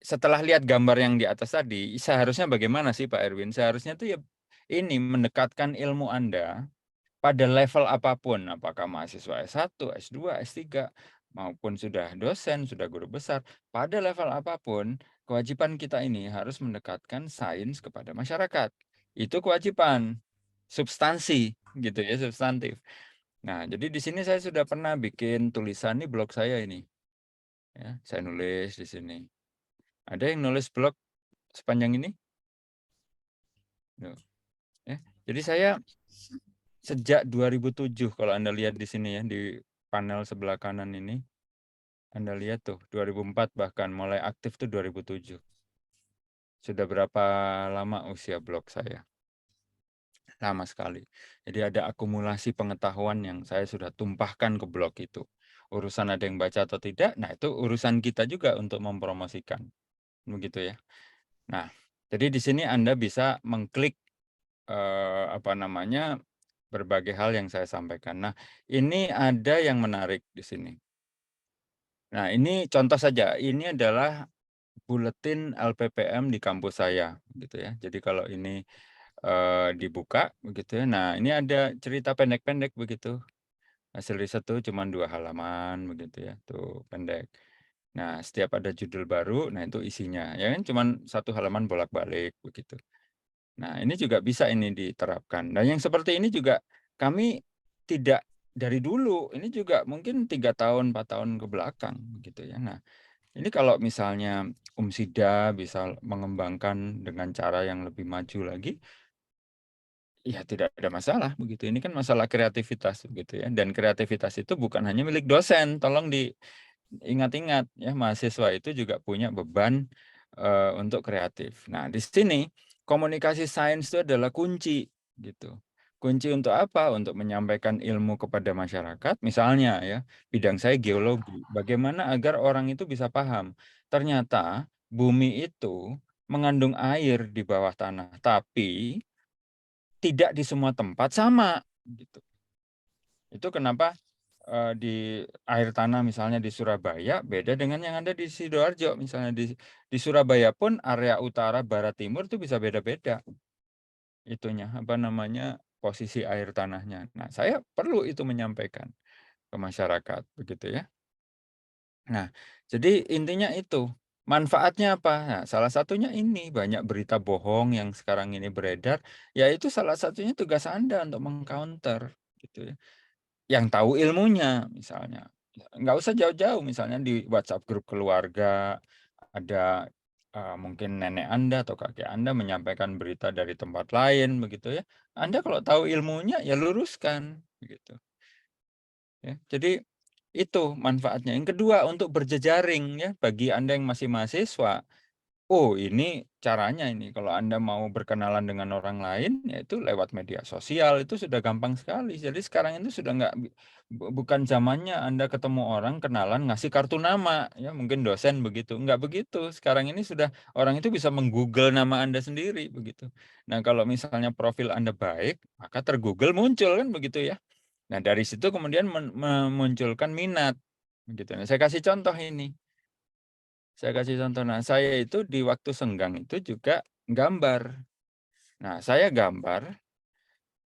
setelah lihat gambar yang di atas tadi, seharusnya bagaimana sih Pak Erwin? Seharusnya tuh ya ini mendekatkan ilmu Anda pada level apapun, apakah mahasiswa S1, S2, S3, maupun sudah dosen, sudah guru besar, pada level apapun, kewajiban kita ini harus mendekatkan sains kepada masyarakat. Itu kewajiban, substansi, gitu ya, substantif. Nah, jadi di sini saya sudah pernah bikin tulisan, nih blog saya ini. Ya, saya nulis di sini. Ada yang nulis blog sepanjang ini? Tuh, ya. Jadi saya sejak 2007 kalau Anda lihat di sini ya, di panel sebelah kanan ini, Anda lihat tuh 2004 bahkan mulai aktif tuh 2007. Sudah berapa lama usia blog saya? Lama sekali. Jadi ada akumulasi pengetahuan yang saya sudah tumpahkan ke blog itu. Urusan ada yang baca atau tidak, nah itu urusan kita juga untuk mempromosikan. Begitu ya. Nah, jadi di sini Anda bisa mengklik apa namanya berbagai hal yang saya sampaikan. Nah, ini ada yang menarik di sini. Nah, ini contoh saja. Ini adalah buletin LPPM di kampus saya, gitu ya. Jadi kalau ini dibuka, begitu ya. Nah, ini ada cerita pendek-pendek begitu. Hasil riset tuh cuma 2 halaman, begitu ya. Tuh pendek. Nah, setiap ada judul baru, nah itu isinya. Ya kan cuma 1 halaman bolak-balik begitu. Nah, ini juga bisa ini diterapkan. Dan yang seperti ini juga kami tidak dari dulu, ini juga mungkin 3 tahun, 4 tahun ke belakang begitu ya. Nah, ini kalau misalnya Umsida bisa mengembangkan dengan cara yang lebih maju lagi, ya tidak ada masalah begitu. Ini kan masalah kreativitas begitu ya. Dan kreativitas itu bukan hanya milik dosen, tolong diingat-ingat ya, mahasiswa itu juga punya beban untuk kreatif. Nah, di sini komunikasi sains itu adalah kunci gitu. Kunci untuk apa? Untuk menyampaikan ilmu kepada masyarakat. Misalnya ya, bidang saya geologi. Bagaimana agar orang itu bisa paham? Ternyata bumi itu mengandung air di bawah tanah, tapi tidak di semua tempat sama gitu. Itu kenapa di air tanah misalnya di Surabaya beda dengan yang ada di Sidoarjo. Misalnya di Surabaya pun area utara, barat, timur itu bisa beda-beda itunya, apa namanya, posisi air tanahnya. Nah, saya perlu itu menyampaikan ke masyarakat begitu ya. Nah, jadi intinya itu, manfaatnya apa? Nah, salah satunya ini, banyak berita bohong yang sekarang ini beredar, ya itu salah satunya tugas Anda untuk meng-counter, gitu ya. Yang tahu ilmunya misalnya, nggak usah jauh-jauh, misalnya di WhatsApp grup keluarga, ada, mungkin nenek Anda atau kakek Anda menyampaikan berita dari tempat lain, begitu ya. Anda kalau tahu ilmunya, ya luruskan, begitu. Ya, jadi itu manfaatnya. Yang kedua, untuk berjejaring ya, bagi Anda yang masih mahasiswa. Oh, ini caranya ini, kalau Anda mau berkenalan dengan orang lain, yaitu lewat media sosial, itu sudah gampang sekali. Jadi sekarang itu sudah nggak, bukan zamannya Anda ketemu orang, kenalan, ngasih kartu nama, ya mungkin dosen begitu. Nggak begitu. Sekarang ini sudah, orang itu bisa meng-Google nama Anda sendiri, begitu. Nah, kalau misalnya profil Anda baik, maka ter-Google muncul kan begitu ya. Nah, dari situ kemudian memunculkan minat, gitu. Nah, saya kasih contoh ini. Saya kasih contoh. Nah, saya itu di waktu senggang itu juga gambar. Nah, saya gambar,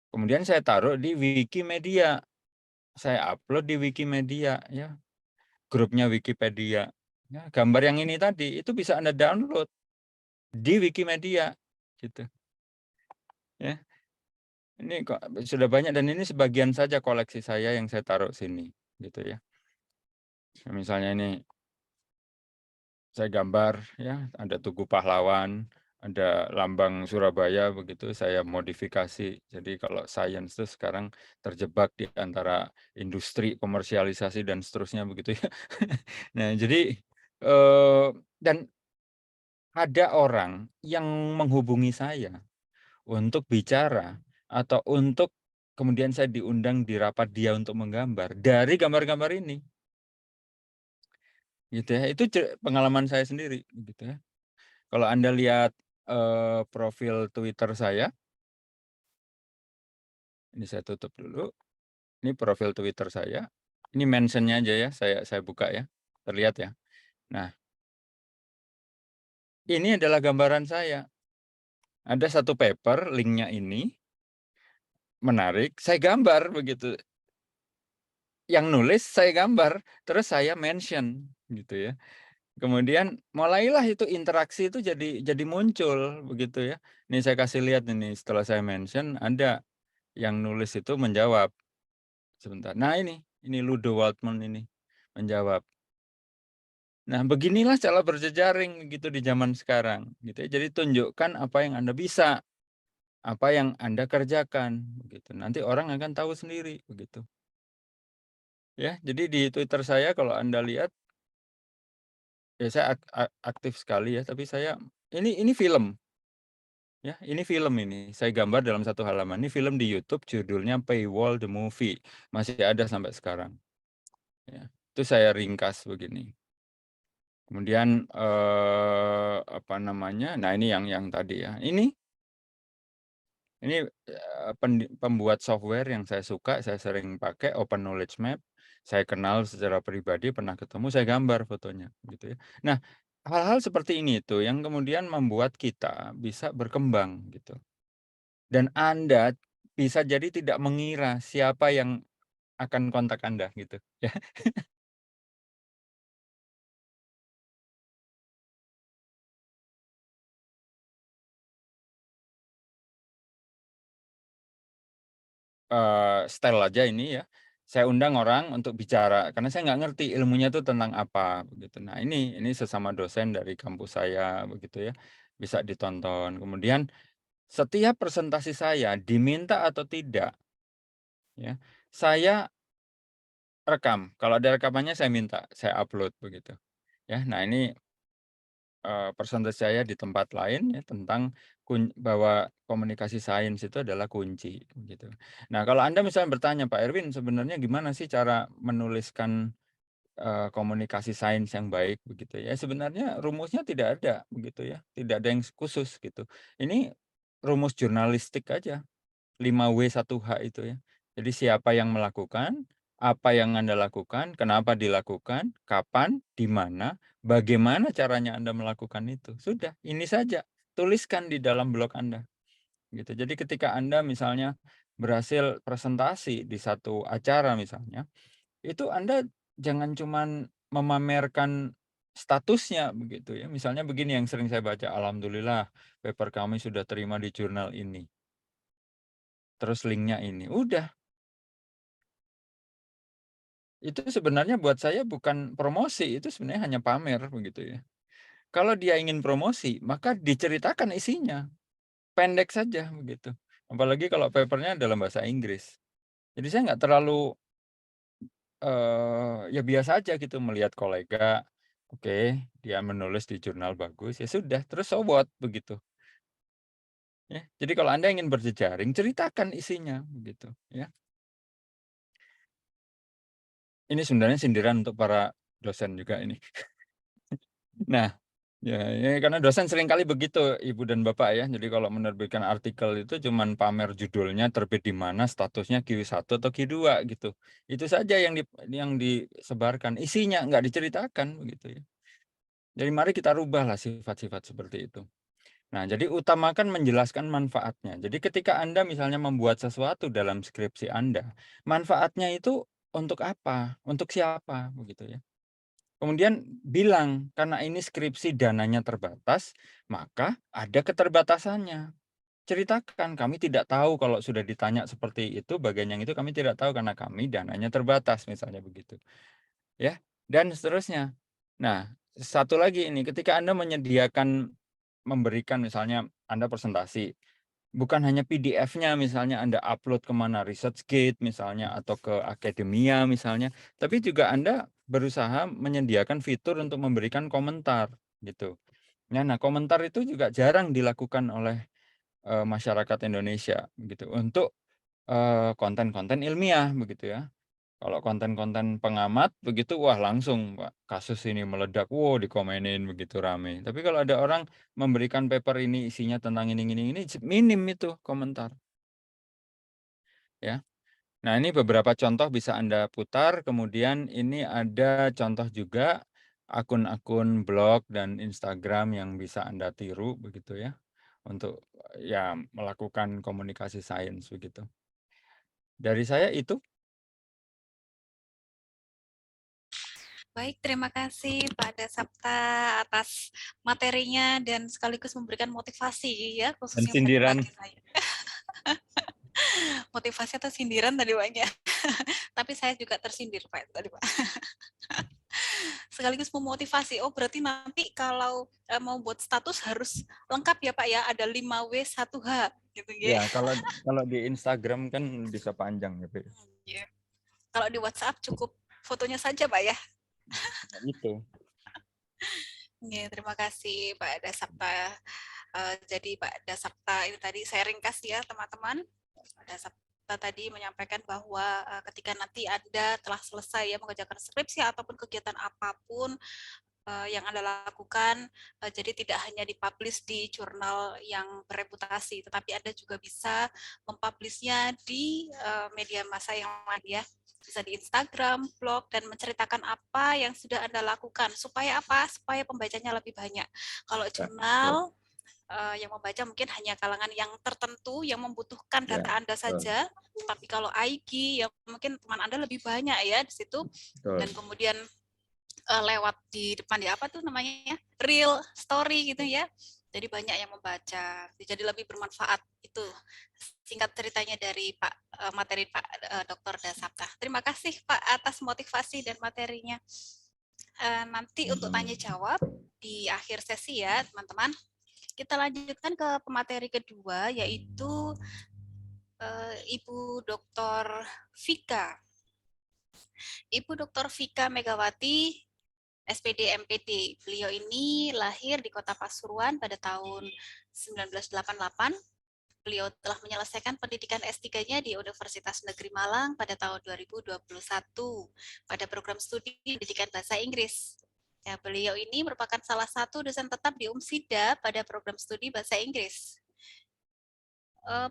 kemudian saya taruh di Wikimedia. Saya upload di Wikimedia, ya, grupnya Wikipedia. Ya, gambar yang ini tadi itu bisa Anda download di Wikimedia, gitu. Ya, ini kok sudah banyak, dan ini sebagian saja koleksi saya yang saya taruh sini, gitu ya. Misalnya ini saya gambar ya, ada Tugu Pahlawan, ada lambang Surabaya begitu, saya modifikasi. Jadi kalau sains itu sekarang terjebak di antara industri, komersialisasi dan seterusnya begitu ya. Nah, jadi dan ada orang yang menghubungi saya untuk bicara atau untuk kemudian saya diundang di rapat dia untuk menggambar dari gambar-gambar ini. Gitu ya. Itu pengalaman saya sendiri gitu ya. Kalau Anda lihat, profil Twitter saya, ini saya tutup dulu, ini profil Twitter saya, ini mention-nya aja ya, saya buka ya, terlihat ya. Nah, ini adalah gambaran saya. Ada satu paper, link-nya ini, menarik, saya gambar begitu. Yang nulis saya gambar, terus saya mention, gitu ya. Kemudian mulailah itu interaksi itu jadi muncul, begitu ya. Ini saya kasih lihat ini, setelah saya mention, ada yang nulis itu menjawab. Sebentar. Nah ini Ludo Waldman ini menjawab. Nah, beginilah cara berjejaring gitu di zaman sekarang, gitu ya. Jadi tunjukkan apa yang Anda bisa, apa yang Anda kerjakan, begitu. Nanti orang akan tahu sendiri, begitu. Ya, jadi di Twitter saya kalau Anda lihat, ya saya aktif sekali ya, tapi saya ini film, ya, ini film ini. Saya gambar dalam satu halaman. Ini film di YouTube judulnya Paywall the Movie, masih ada sampai sekarang. Ya, itu saya ringkas begini. Kemudian, apa namanya, nah ini yang tadi ya, ini pembuat software yang saya suka, saya sering pakai Open Knowledge Map, saya kenal secara pribadi, pernah ketemu, saya gambar fotonya, gitu ya. Nah, hal-hal seperti ini tuh yang kemudian membuat kita bisa berkembang, gitu. Dan Anda bisa jadi tidak mengira siapa yang akan kontak Anda, gitu, ya. Style aja ini ya, saya undang orang untuk bicara, karena saya nggak ngerti ilmunya itu tentang apa, begitu. Nah ini sesama dosen dari kampus saya, begitu ya, bisa ditonton. Kemudian setiap presentasi saya, diminta atau tidak, ya, saya rekam. Kalau ada rekamannya saya minta, saya upload, begitu. Ya, nah ini presentasi saya di tempat lain ya tentang bahwa komunikasi sains itu adalah kunci, gitu. Nah, kalau Anda misalnya bertanya, "Pak Erwin, sebenarnya gimana sih cara menuliskan, komunikasi sains yang baik?" Begitu ya. Sebenarnya rumusnya tidak ada, begitu ya, tidak ada yang khusus gitu. Ini rumus jurnalistik aja. 5W1H itu ya. Jadi siapa yang melakukan, apa yang Anda lakukan, kenapa dilakukan, kapan, di mana, bagaimana caranya Anda melakukan itu. Sudah, ini saja. Tuliskan di dalam blog Anda. Gitu. Jadi ketika Anda misalnya berhasil presentasi di satu acara misalnya, itu Anda jangan cuman memamerkan statusnya begitu ya. Misalnya begini yang sering saya baca, alhamdulillah paper kami sudah terima di jurnal ini. Terus linknya ini, udah. Itu sebenarnya buat saya bukan promosi, itu sebenarnya hanya pamer begitu ya. Kalau dia ingin promosi, maka diceritakan isinya. Pendek saja begitu. Apalagi kalau papernya dalam bahasa Inggris. Jadi saya nggak terlalu ya biasa aja gitu melihat kolega, oke, dia menulis di jurnal bagus, ya sudah, terus so what begitu. Ya, jadi kalau Anda ingin berjejaring, ceritakan isinya begitu ya. Ini sebenarnya sindiran untuk para dosen juga ini. Nah, ya karena dosen seringkali begitu Ibu dan Bapak ya. Jadi kalau menerbitkan artikel itu cuman pamer judulnya, terbit di mana, statusnya Q1 atau Q2 gitu. Itu saja yang disebarkan, isinya nggak diceritakan begitu ya. Jadi mari kita rubahlah sifat-sifat seperti itu. Nah, jadi utamakan menjelaskan manfaatnya. Jadi ketika Anda misalnya membuat sesuatu dalam skripsi Anda, manfaatnya itu untuk apa? Untuk siapa? Begitu ya. Kemudian bilang, karena ini skripsi dananya terbatas, maka ada keterbatasannya. Ceritakan, kami tidak tahu kalau sudah ditanya seperti itu, bagian yang itu kami tidak tahu karena kami dananya terbatas, misalnya begitu. Ya, dan seterusnya. Nah, satu lagi ini, ketika Anda memberikan misalnya Anda presentasi, bukan hanya PDF-nya misalnya Anda upload kemana, ResearchGate misalnya, atau ke Akademia misalnya, tapi juga Anda berusaha menyediakan fitur untuk memberikan komentar gitu. Nah, komentar itu juga jarang dilakukan oleh masyarakat Indonesia gitu untuk konten-konten ilmiah begitu ya. Kalau konten-konten pengamat begitu, wah langsung Pak, kasus ini meledak, wow dikomenin begitu rame. Tapi kalau ada orang memberikan paper ini isinya tentang ini, minim itu komentar. Ya. Nah ini beberapa contoh bisa Anda putar, kemudian ini ada contoh juga akun-akun blog dan Instagram yang bisa Anda tiru begitu ya, untuk ya melakukan komunikasi sains begitu. Dari saya itu. Baik, terima kasih Pak Dasapta atas materinya dan sekaligus memberikan motivasi ya, Dan khususnya sindiran. bagi saya. Motivasi atau sindiran tadi banyak, tapi saya juga tersindir Pak tadi Pak. Sekaligus memotivasi, oh berarti nanti kalau mau buat status harus lengkap ya Pak ya, ada 5W 1H gitu ya. Ya, kalau di Instagram kan bisa panjang ya, Pak. Ya. Kalau di WhatsApp cukup fotonya saja Pak ya. Nah, itu. Ya, terima kasih Pak Dasapta. Jadi Pak Dasapta ini tadi saya ringkas ya teman-teman. Pak Dasapta tadi menyampaikan bahwa ketika nanti Anda telah selesai ya mengerjakan skripsi ataupun kegiatan apapun yang Anda lakukan, jadi tidak hanya dipublish di jurnal yang bereputasi, tetapi Anda juga bisa mempublishnya di media massa yang lain ya. Bisa di Instagram, blog, dan menceritakan apa yang sudah Anda lakukan. Supaya apa? Supaya pembacanya lebih banyak. Kalau jurnal, yang membaca mungkin hanya kalangan yang tertentu yang membutuhkan data Anda saja, tapi kalau IG, ya mungkin teman Anda lebih banyak ya di situ, dan kemudian lewat di depan di apa tuh namanya, real story gitu ya. Jadi banyak yang membaca, jadi lebih bermanfaat. Itu singkat ceritanya dari materi Pak Dr. Dasapta. Terima kasih Pak atas motivasi dan materinya. Nanti untuk tanya jawab di akhir sesi ya teman-teman. Kita lanjutkan ke pemateri kedua yaitu Ibu Dr. Vika. Ibu Dr. Vika Megawati SPD MPD. Beliau ini lahir di Kota Pasuruan pada tahun 1988. Beliau telah menyelesaikan pendidikan S3-nya di Universitas Negeri Malang pada tahun 2021 pada program studi pendidikan bahasa Inggris. Ya, beliau ini merupakan salah satu dosen tetap di UMSIDA pada program studi bahasa Inggris.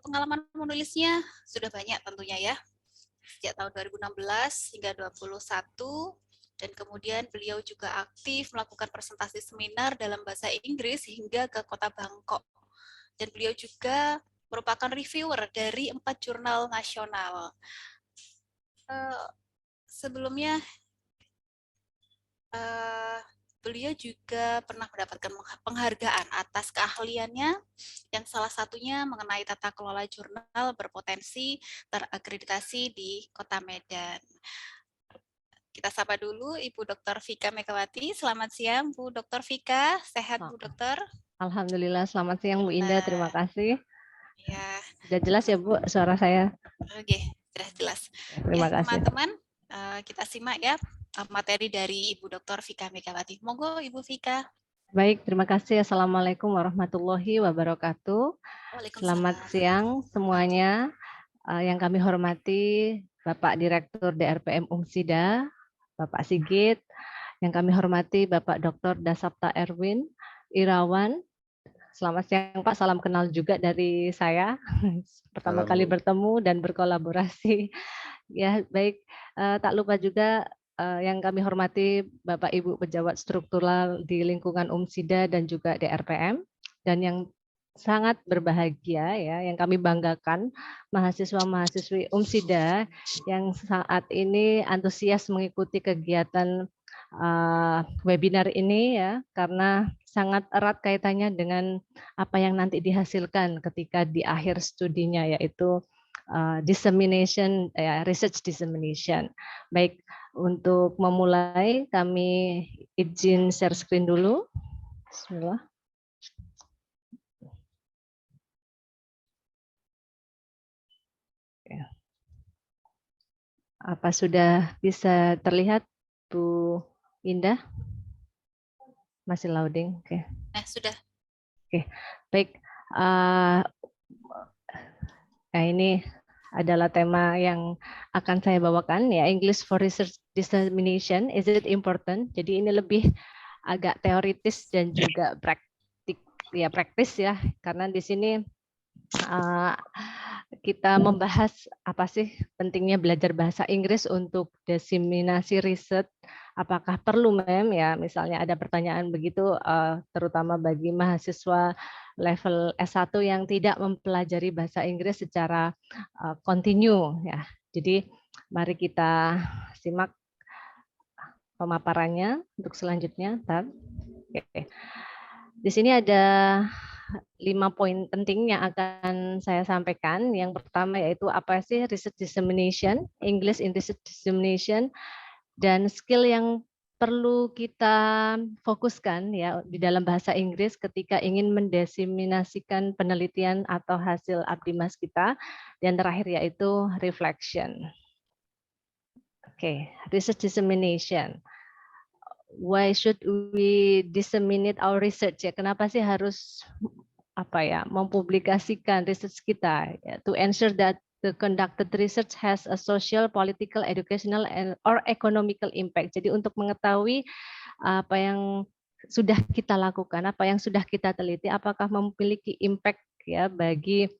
Pengalaman menulisnya sudah banyak tentunya ya. Sejak tahun 2016 hingga 2021. Dan kemudian beliau juga aktif melakukan presentasi seminar dalam bahasa Inggris hingga ke kota Bangkok. Dan beliau juga merupakan reviewer dari 4 jurnal nasional. Sebelumnya, Beliau juga pernah mendapatkan penghargaan atas keahliannya yang salah satunya mengenai tata kelola jurnal berpotensi terakreditasi di Kota Medan. Kita sapa dulu Ibu Dr. Vika Megawati. Selamat siang Bu Dr. Vika. Sehat Bu Dokter? Alhamdulillah, selamat siang Bu Indah, terima kasih. Ya, Sudah jelas ya Bu suara saya? oke, sudah jelas. Terima Ya, kasih. teman-teman, kita simak ya materi dari Ibu Dr. Vika Megawati. Monggo Ibu Vika. Baik, terima kasih. Assalamualaikum warahmatullahi wabarakatuh. Selamat siang semuanya. Yang kami hormati Bapak Direktur DRPM Umsida, Bapak Sigit. Yang kami hormati Bapak Dr. Dasapta Erwin Irawan. Selamat siang Pak, salam kenal juga dari saya. Pertama kali bertemu dan berkolaborasi. Ya, baik. Tak lupa juga yang kami hormati Bapak Ibu pejabat struktural di lingkungan Umsida dan juga DRPM, dan yang sangat berbahagia ya, yang kami banggakan mahasiswa-mahasiswi Umsida yang saat ini antusias mengikuti kegiatan webinar ini ya, karena sangat erat kaitannya dengan apa yang nanti dihasilkan ketika di akhir studinya, yaitu dissemination, research dissemination. Baik, untuk memulai kami izin share screen dulu. Bismillah. Apa sudah bisa terlihat Bu Indah? Masih loading, oke. Sudah. Oke, baik. Nah, ini adalah tema yang akan saya bawakan ya, English for Research Dissemination, is it important? Jadi ini lebih agak teoritis dan juga praktis ya, karena di sini kita membahas apa sih pentingnya belajar bahasa Inggris untuk diseminasi riset. Apakah perlu ya, misalnya ada pertanyaan begitu, terutama bagi mahasiswa level S1 yang tidak mempelajari bahasa Inggris secara kontinu ya. Jadi mari kita simak pemaparannya untuk selanjutnya. Oke. Di sini ada 5 poin penting yang akan saya sampaikan. Yang pertama yaitu apa sih research dissemination, English in research dissemination, dan skill yang perlu kita fokuskan ya di dalam bahasa Inggris ketika ingin mendiseminasikan penelitian atau hasil abdimas kita. Dan terakhir yaitu reflection. Oke, research dissemination. Why should we disseminate our research ya? Kenapa sih harus mempublikasikan research kita ya, to ensure that the conducted research has a social, political, educational, or economical impact. Jadi untuk mengetahui apa yang sudah kita lakukan, apa yang sudah kita teliti, apakah memiliki impact ya bagi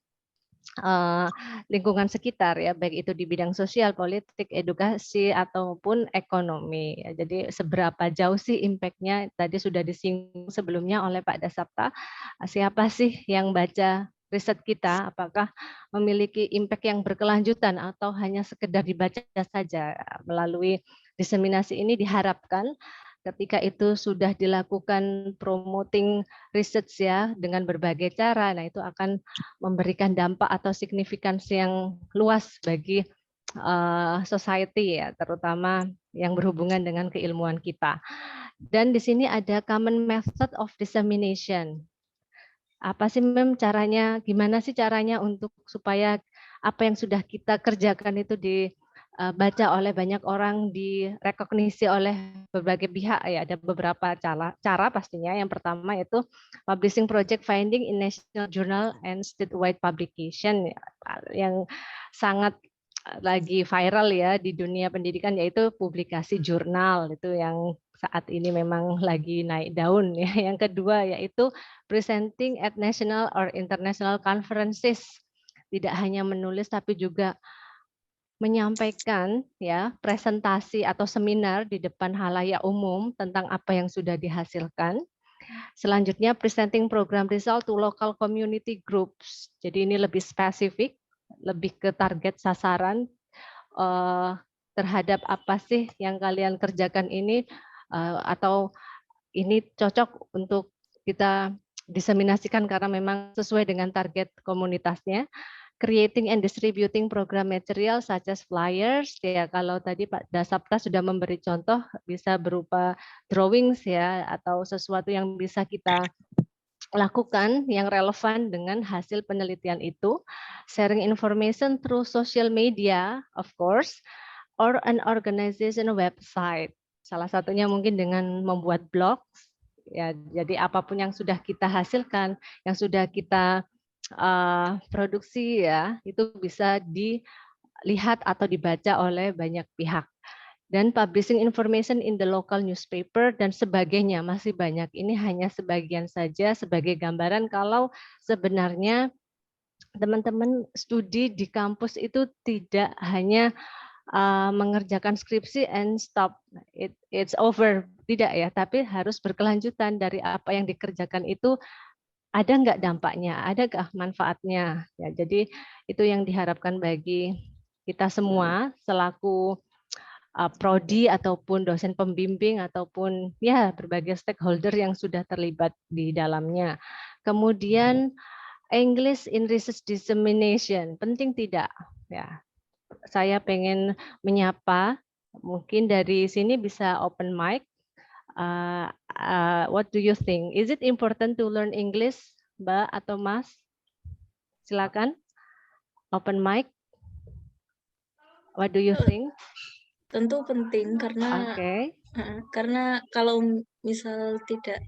lingkungan sekitar ya, baik itu di bidang sosial, politik, edukasi ataupun ekonomi. Ya, jadi seberapa jauh sih impact-nya, tadi sudah disinggung sebelumnya oleh Pak Dasapta. Siapa sih yang baca riset kita, apakah memiliki impact yang berkelanjutan atau hanya sekedar dibaca saja. Melalui diseminasi ini diharapkan ketika itu sudah dilakukan promoting research ya dengan berbagai cara, nah itu akan memberikan dampak atau signifikansi yang luas bagi society ya, terutama yang berhubungan dengan keilmuan kita. Dan di sini ada common method of dissemination. Apa sih caranya? Gimana sih caranya untuk supaya apa yang sudah kita kerjakan itu dibaca oleh banyak orang, direkognisi oleh berbagai pihak ya. Ada beberapa cara pastinya. Yang pertama itu publishing project finding in national journal and statewide publication yang sangat lagi viral ya di dunia pendidikan, yaitu publikasi jurnal itu yang saat ini memang lagi naik daun ya. Yang kedua yaitu presenting at national or international conferences. Tidak hanya menulis tapi juga menyampaikan ya presentasi atau seminar di depan halayak umum tentang apa yang sudah dihasilkan. Selanjutnya presenting program result to local community groups. Jadi ini lebih spesifik, lebih ke target sasaran terhadap apa sih yang kalian kerjakan ini atau ini cocok untuk kita diseminasikan karena memang sesuai dengan target komunitasnya. Creating and distributing program material such as flyers, ya kalau tadi Pak Dasapta sudah memberi contoh bisa berupa drawings ya atau sesuatu yang bisa kita lakukan yang relevan dengan hasil penelitian itu. Sharing information through social media of course, or an organization website. Salah satunya mungkin dengan membuat blog. Ya, jadi apapun yang sudah kita hasilkan, yang sudah kita produksi ya, itu bisa dilihat atau dibaca oleh banyak pihak. Dan publishing information in the local newspaper dan sebagainya masih banyak. Ini hanya sebagian saja sebagai gambaran kalau sebenarnya teman-teman studi di kampus itu tidak hanya mengerjakan skripsi and stop, it's over, tidak ya, tapi harus berkelanjutan dari apa yang dikerjakan itu. Ada nggak dampaknya, ada nggak manfaatnya? Ya, jadi itu yang diharapkan bagi kita semua selaku prodi ataupun dosen pembimbing ataupun ya berbagai stakeholder yang sudah terlibat di dalamnya. Kemudian English in research dissemination, penting tidak? Ya, saya pengen menyapa, mungkin dari sini bisa open mic. What do you think? Is it important to learn English, Mbak atau Mas? Silakan. Open mic. What do you think? Tentu penting karena Oke. karena kalau misal tidak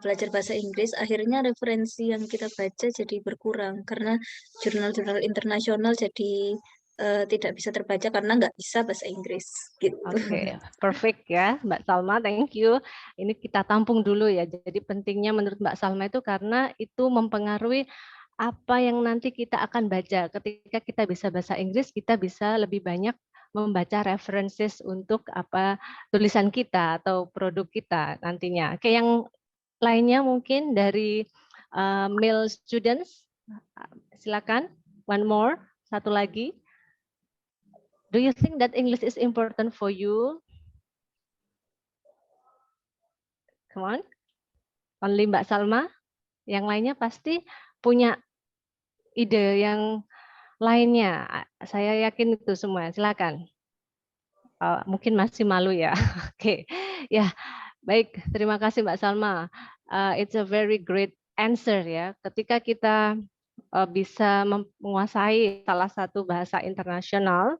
belajar bahasa Inggris, akhirnya referensi yang kita baca jadi berkurang karena jurnal-jurnal internasional jadi tidak bisa terbaca karena nggak bisa bahasa Inggris gitu. Oke, perfect ya Mbak Salma, thank you. Ini kita tampung dulu ya. Jadi pentingnya menurut Mbak Salma itu karena itu mempengaruhi apa yang nanti kita akan baca. Ketika kita bisa bahasa Inggris, kita bisa lebih banyak membaca references untuk apa tulisan kita atau produk kita nantinya. Oke, yang lainnya mungkin dari male students, silakan. One more, satu lagi. Do you think that English is important for you? Come on. Only Mbak Salma. Yang lainnya pasti punya ide yang lainnya. Saya yakin itu semua. Silakan. Mungkin masih malu ya. Oke. Ya, baik. Terima kasih Mbak Salma. It's a very great answer ya. Ketika kita bisa menguasai salah satu bahasa internasional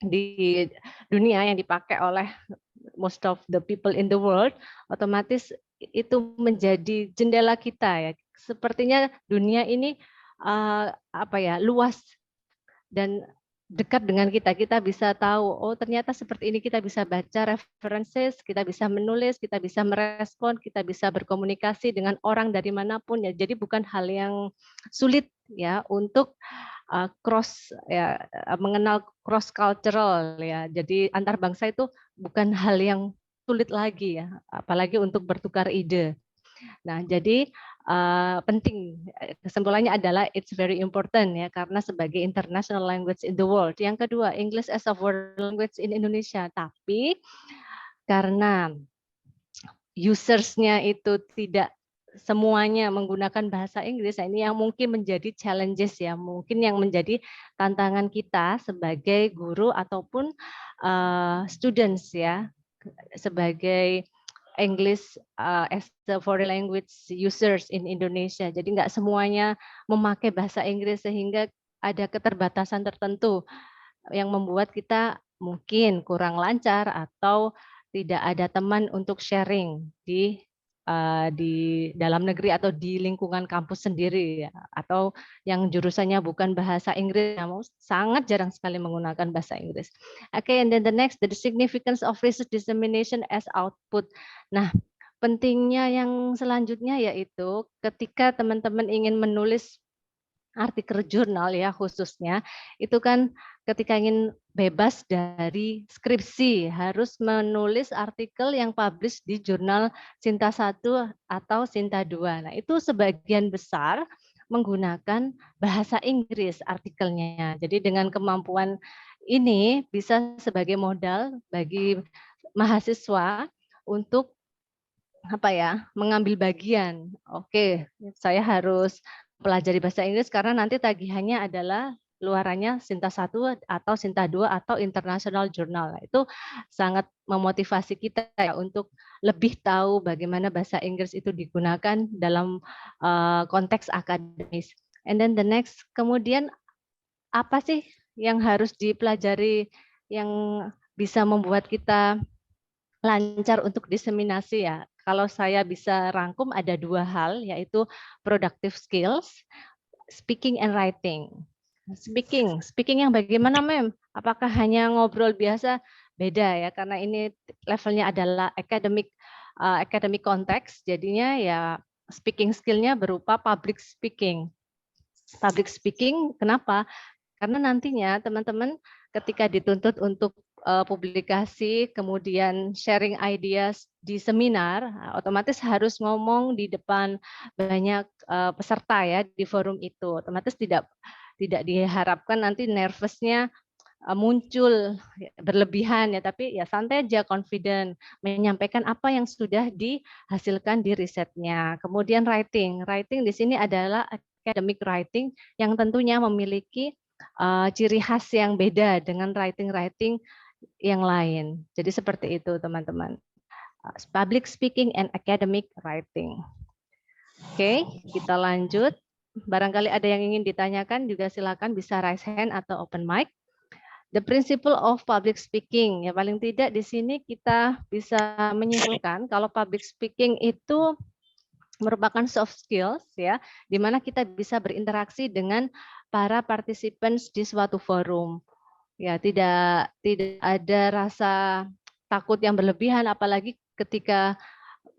di dunia yang dipakai oleh most of the people in the world, otomatis itu menjadi jendela kita ya. Sepertinya dunia ini luas dan dekat dengan kita. Kita bisa tahu, oh ternyata seperti ini, kita bisa baca references, kita bisa menulis, kita bisa merespon, kita bisa berkomunikasi dengan orang dari manapun ya. Jadi bukan hal yang sulit ya untuk mengenal cross cultural ya. Jadi antar bangsa itu bukan hal yang sulit lagi ya, apalagi untuk bertukar ide. Nah, jadi penting, kesimpulannya adalah it's very important ya, karena sebagai international language in the world. Yang kedua, English as a world language in Indonesia. Tapi karena usersnya itu tidak semuanya menggunakan bahasa Inggris, ini yang mungkin menjadi challenges ya, mungkin yang menjadi tantangan kita sebagai guru ataupun students ya, sebagai English as a foreign language users in Indonesia. Jadi nggak semuanya memakai bahasa Inggris sehingga ada keterbatasan tertentu yang membuat kita mungkin kurang lancar atau tidak ada teman untuk sharing di dalam negeri atau di lingkungan kampus sendiri ya, atau yang jurusannya bukan bahasa Inggris, sangat jarang sekali menggunakan bahasa Inggris. Okay, and then the next, the significance of research dissemination as output. Nah, pentingnya yang selanjutnya yaitu ketika teman-teman ingin menulis artikel jurnal ya khususnya, itu kan ketika ingin bebas dari skripsi harus menulis artikel yang publish di jurnal Sinta 1 atau Sinta 2. Nah, itu sebagian besar menggunakan bahasa Inggris artikelnya. Jadi dengan kemampuan ini bisa sebagai modal bagi mahasiswa untuk mengambil bagian. Oke, saya harus pelajari bahasa Inggris karena nanti tagihannya adalah luarannya Sinta 1 atau Sinta 2 atau International Journal. Itu sangat memotivasi kita ya untuk lebih tahu bagaimana bahasa Inggris itu digunakan dalam konteks akademis. And then the next, kemudian apa sih yang harus dipelajari yang bisa membuat kita lancar untuk diseminasi ya. Kalau saya bisa rangkum ada 2 hal, yaitu productive skills, speaking and writing. Speaking yang bagaimana, Mem? Apakah hanya ngobrol biasa? Beda ya, karena ini levelnya adalah academic context, jadinya ya speaking skill-nya berupa public speaking. Public speaking, kenapa? Karena nantinya teman-teman ketika dituntut untuk publikasi, kemudian sharing ideas di seminar, otomatis harus ngomong di depan banyak peserta ya di forum itu. Otomatis tidak diharapkan nanti nervousnya muncul berlebihan ya, tapi ya santai aja, confident, menyampaikan apa yang sudah dihasilkan di risetnya. Kemudian writing di sini adalah academic writing yang tentunya memiliki ciri khas yang beda dengan writing yang lain. Jadi seperti itu teman-teman. Public speaking and academic writing. Oke, kita lanjut. Barangkali ada yang ingin ditanyakan juga silakan bisa raise hand atau open mic. The principle of public speaking, ya paling tidak di sini kita bisa menyimpulkan kalau public speaking itu merupakan soft skills ya, di mana kita bisa berinteraksi dengan para participants di suatu forum. Ya, tidak ada rasa takut yang berlebihan apalagi ketika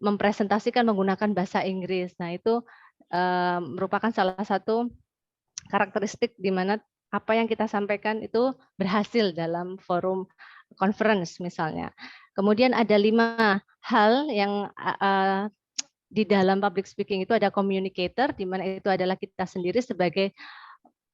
mempresentasikan menggunakan bahasa Inggris. Nah, itu merupakan salah satu karakteristik di mana apa yang kita sampaikan itu berhasil dalam forum conference misalnya. Kemudian ada 5 hal yang di dalam public speaking itu ada communicator, di mana itu adalah kita sendiri sebagai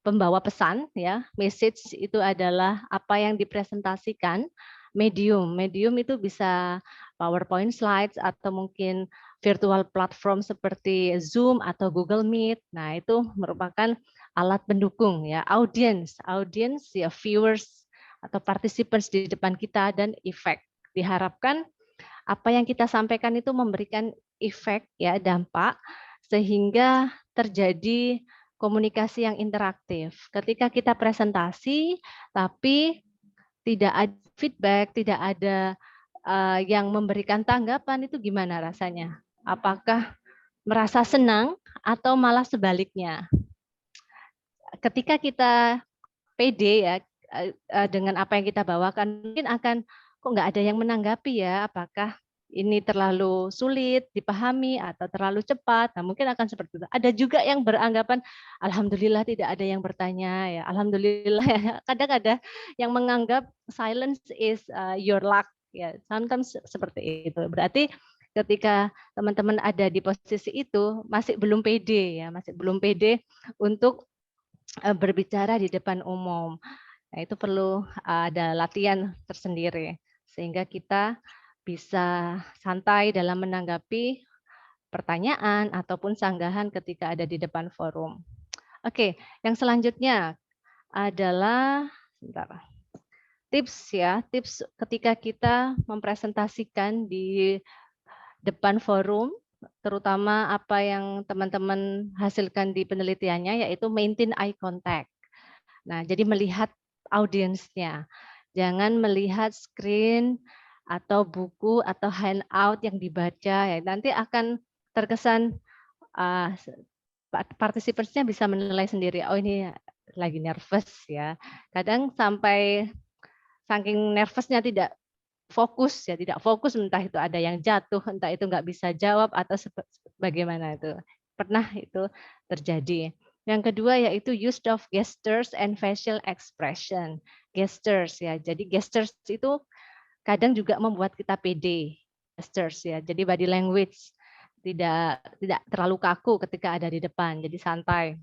pembawa pesan ya. Message itu adalah apa yang dipresentasikan. Medium itu bisa PowerPoint slides atau mungkin virtual platform seperti Zoom atau Google Meet. Nah, itu merupakan alat pendukung ya. Audience ya, viewers atau participants di depan kita, dan effect. Diharapkan apa yang kita sampaikan itu memberikan efek ya, dampak sehingga terjadi komunikasi yang interaktif. Ketika kita presentasi tapi tidak ada feedback, tidak ada yang memberikan tanggapan, itu gimana rasanya? Apakah merasa senang atau malah sebaliknya? Ketika kita pede ya dengan apa yang kita bawakan, mungkin akan kok nggak ada yang menanggapi ya, apakah ini terlalu sulit dipahami atau terlalu cepat. Nah, mungkin akan seperti itu. Ada juga yang beranggapan alhamdulillah tidak ada yang bertanya ya. Alhamdulillah ya. Kadang ada yang menganggap silence is your luck ya. Sometimes seperti itu. Berarti ketika teman-teman ada di posisi itu masih belum pede ya, masih belum pede untuk berbicara di depan umum. Nah, itu perlu ada latihan tersendiri sehingga kita bisa santai dalam menanggapi pertanyaan ataupun sanggahan ketika ada di depan forum. Oke, yang selanjutnya adalah tips ya, tips ketika kita mempresentasikan di depan forum, terutama apa yang teman-teman hasilkan di penelitiannya, yaitu maintain eye contact. Nah, jadi melihat audiensnya, jangan melihat screen atau buku atau handout yang dibaca ya, nanti akan terkesan partisipansnya bisa menilai sendiri, oh ini lagi nervous ya. Kadang sampai saking nervousnya tidak fokus, entah itu ada yang jatuh, entah itu nggak bisa jawab atau bagaimana itu. Pernah itu terjadi. Yang kedua yaitu use of gestures and facial expression. Gestures ya, jadi gestures itu kadang juga membuat kita pede, gestures ya. Jadi body language tidak terlalu kaku ketika ada di depan, jadi santai.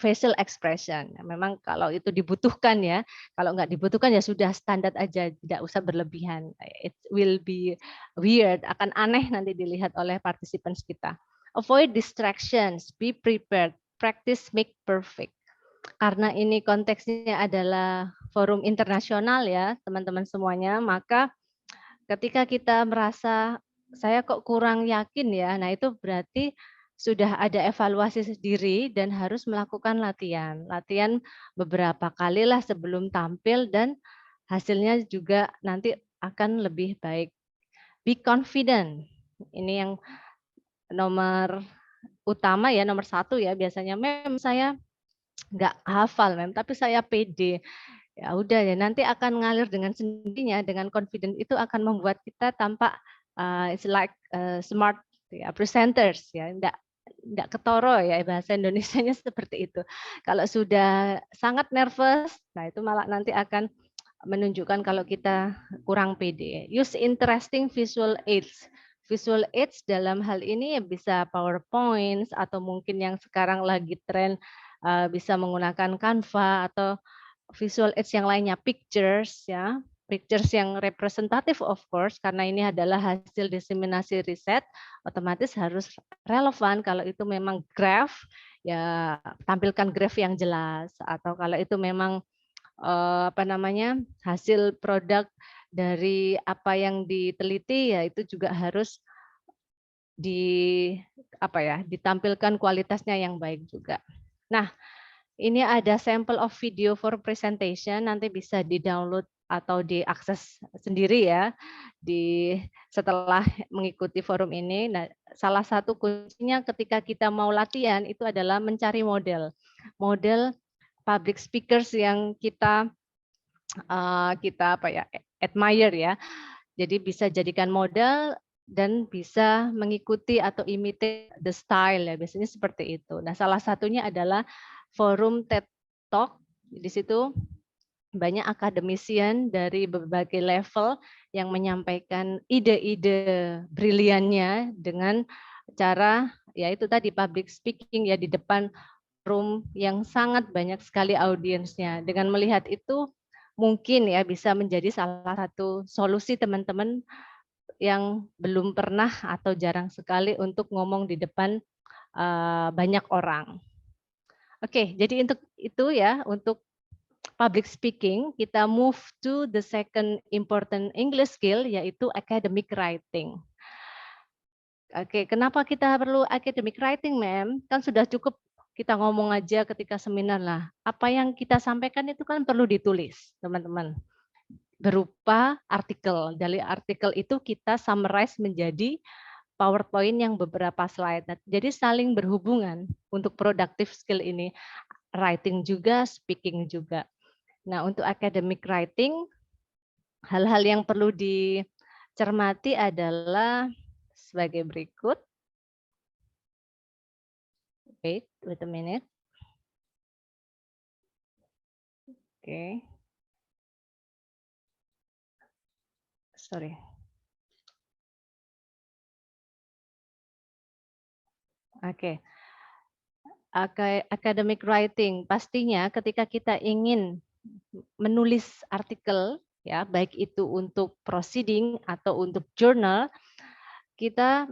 facial expression. Memang kalau itu dibutuhkan ya, kalau nggak dibutuhkan ya sudah standar aja, tidak usah berlebihan. It will be weird, akan aneh nanti dilihat oleh participants kita. Avoid distractions, be prepared, practice make perfect. Karena ini konteksnya adalah forum internasional ya, teman-teman semuanya, maka ketika kita merasa saya kok kurang yakin ya, nah itu berarti sudah ada evaluasi sendiri dan harus melakukan latihan. Latihan beberapa kali lah sebelum tampil dan hasilnya juga nanti akan lebih baik. Be confident. Ini yang nomor utama ya, nomor 1 ya biasanya. Mem, saya nggak hafal mem, tapi saya pede. Ya udah ya, nanti akan ngalir dengan sendirinya, dengan confident itu akan membuat kita tampak it's like smart ya, presenters ya, enggak ketoro ya bahasa Indonesianya seperti itu. Kalau sudah sangat nervous, nah itu malah nanti akan menunjukkan kalau kita kurang pede. Use interesting visual aids. Visual aids dalam hal ini ya bisa PowerPoint atau mungkin yang sekarang lagi tren bisa menggunakan Canva atau visual aids yang lainnya, pictures ya. Pictures yang representatif of course, karena ini adalah hasil diseminasi riset, otomatis harus relevan. Kalau itu memang graph, ya tampilkan graph yang jelas. Atau kalau itu memang hasil produk dari apa yang diteliti, ya itu juga harus ditampilkan kualitasnya yang baik juga. Nah, ini ada sampel of video for presentation, nanti bisa di-download atau diakses sendiri ya setelah mengikuti forum ini. Nah, salah satu kuncinya ketika kita mau latihan itu adalah mencari model public speakers yang kita admire ya. Jadi bisa jadikan model dan bisa mengikuti atau imitate the style ya, biasanya seperti itu. Nah, salah satunya adalah forum TED Talk. Di situ banyak akademisian dari berbagai level yang menyampaikan ide-ide briliannya dengan cara yaitu tadi public speaking ya di depan room yang sangat banyak sekali audiensnya. Dengan melihat itu mungkin ya bisa menjadi salah satu solusi teman-teman yang belum pernah atau jarang sekali untuk ngomong di depan banyak orang. Oke, jadi untuk itu ya, untuk public speaking, kita move to the second important English skill, yaitu academic writing. Oke, kenapa kita perlu academic writing, Mem? Kan sudah cukup kita ngomong aja ketika seminar lah. Apa yang kita sampaikan itu kan perlu ditulis, teman-teman. Berupa artikel. Dari artikel itu kita summarize menjadi PowerPoint yang beberapa slide. Jadi saling berhubungan untuk productive skill ini. Writing juga, speaking juga. Nah, untuk academic writing, hal-hal yang perlu dicermati adalah sebagai berikut. Wait a minute. Oke. Sorry. Oke. Academic writing, pastinya ketika kita ingin menulis artikel, ya baik itu untuk proceeding atau untuk jurnal, kita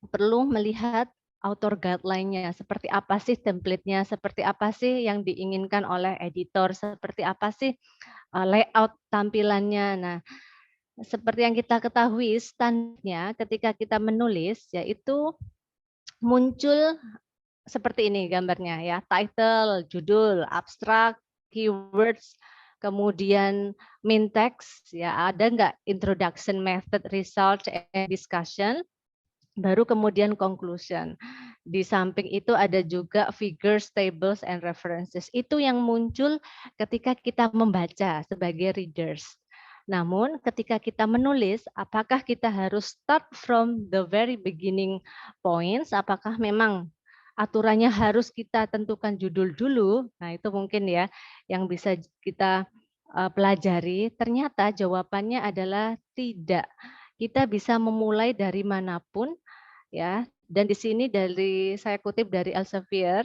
perlu melihat author guideline-nya, seperti apa sih template-nya, seperti apa sih yang diinginkan oleh editor, seperti apa sih layout tampilannya. Nah, seperti yang kita ketahui, standarnya ketika kita menulis, yaitu muncul seperti ini gambarnya ya, title, judul, abstrak, keywords, kemudian main text, ya ada nggak introduction, method, research, and discussion, baru kemudian conclusion. Di samping itu ada juga figures, tables, and references. Itu yang muncul ketika kita membaca sebagai readers. Namun ketika kita menulis, apakah kita harus start from the very beginning points? Apakah memang aturannya harus kita tentukan judul dulu? Nah itu mungkin ya yang bisa kita pelajari. Ternyata jawabannya adalah tidak. Kita bisa memulai dari manapun ya. Dan di sini saya kutip dari Elsevier.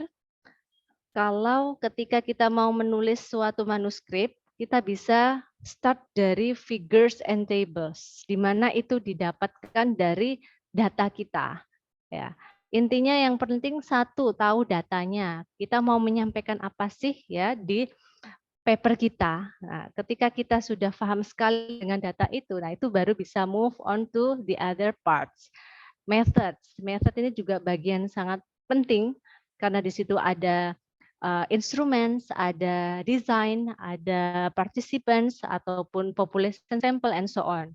kalau ketika kita mau menulis suatu manuskrip, kita bisa start dari figures and tables, di mana itu didapatkan dari data kita. Ya. Intinya yang penting satu, tahu datanya. Kita mau menyampaikan apa sih ya di paper kita. Nah, ketika kita sudah paham sekali dengan data itu, nah itu baru bisa move on to the other parts. Methods. Method ini juga bagian sangat penting karena di situ ada instruments, ada design, ada participants ataupun population sample and so on.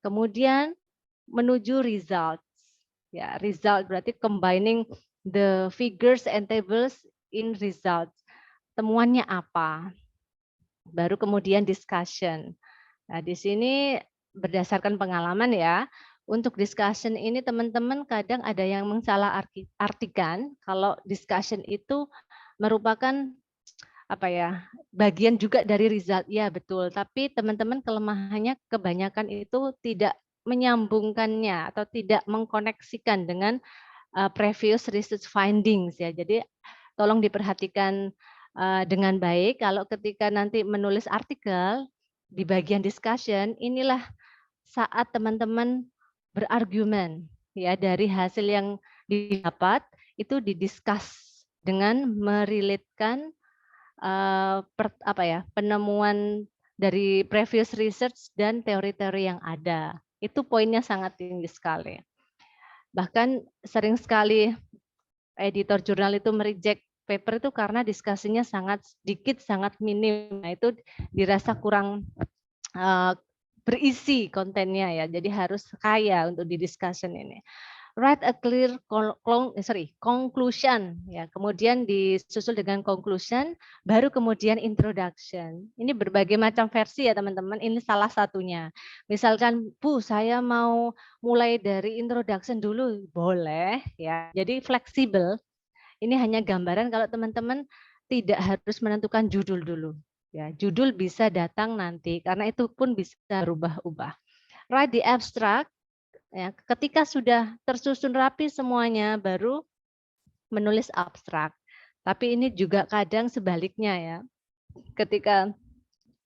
Kemudian menuju results. Ya, result berarti combining the figures and tables in results. Temuannya apa? Baru kemudian discussion. Nah, di sini berdasarkan pengalaman ya, untuk discussion ini teman-teman kadang ada yang mensalah artikan kalau discussion itu merupakan apa ya, bagian juga dari result. Ya, betul, tapi teman-teman kelemahannya kebanyakan itu tidak menyambungkannya atau tidak mengkoneksikan dengan previous research findings ya. Jadi tolong diperhatikan dengan baik kalau ketika nanti menulis artikel di bagian discussion, inilah saat teman-teman berargumen ya dari hasil yang didapat itu didiskus dengan merelatekan penemuan dari previous research dan teori-teori yang ada. Itu poinnya sangat tinggi sekali. Bahkan sering sekali editor jurnal itu mereject paper itu karena diskusinya sangat sedikit, sangat minim. Nah, itu dirasa kurang berisi kontennya ya. Jadi harus kaya untuk di discussion ini. Write a clear conclusion ya. Kemudian disusul dengan conclusion, baru kemudian introduction. Ini berbagai macam versi ya teman-teman. Ini salah satunya. Misalkan, Bu, saya mau mulai dari introduction dulu, boleh ya. Jadi fleksibel. Ini hanya gambaran kalau teman-teman tidak harus menentukan judul dulu. Ya, judul bisa datang nanti karena itu pun bisa berubah-ubah. Write the abstract. Ya, ketika sudah tersusun rapi semuanya, baru menulis abstrak. Tapi ini juga kadang sebaliknya ya. Ketika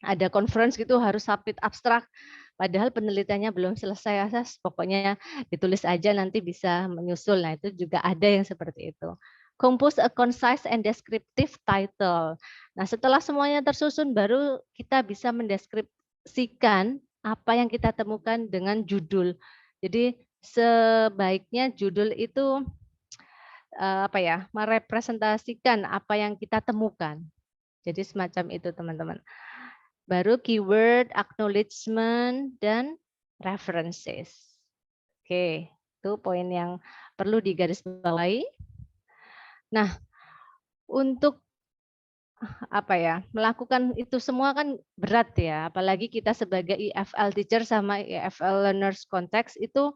ada conference gitu harus submit abstrak, padahal penelitiannya belum selesai, asas pokoknya ditulis aja nanti bisa menyusul. Nah itu juga ada yang seperti itu. Compose a concise and descriptive title. Nah setelah semuanya tersusun, baru kita bisa mendeskripsikan apa yang kita temukan dengan judul. Jadi sebaiknya judul itu merepresentasikan apa yang kita temukan. Jadi semacam itu teman-teman. Baru keyword, acknowledgement, dan references. Oke, itu poin yang perlu digarisbawahi. Nah, untuk melakukan itu semua kan berat ya, apalagi kita sebagai EFL teacher sama EFL learners konteks itu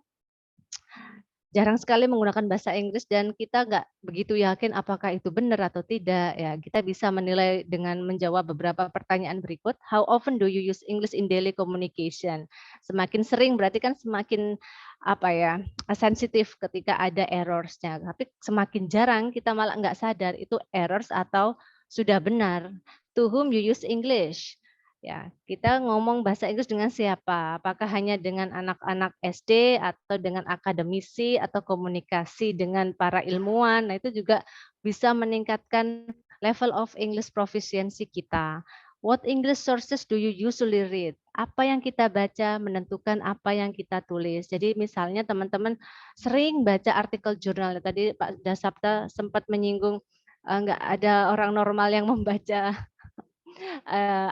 jarang sekali menggunakan bahasa Inggris dan kita nggak begitu yakin apakah itu benar atau tidak ya. Kita bisa menilai dengan menjawab beberapa pertanyaan berikut. How often do you use English in daily communication? Semakin sering berarti kan semakin sensitif ketika ada errors-nya. Tapi semakin jarang kita malah nggak sadar itu errors atau sudah benar. To whom you use English? Ya, kita ngomong bahasa Inggris dengan siapa? Apakah hanya dengan anak-anak SD atau dengan akademisi atau komunikasi dengan para ilmuwan? Nah, itu juga bisa meningkatkan level of English proficiency kita. What English sources do you usually read? Apa yang kita baca menentukan apa yang kita tulis. Jadi misalnya teman-teman sering baca artikel jurnal. Tadi Pak Dasapta sempat menyinggung nggak ada orang normal yang membaca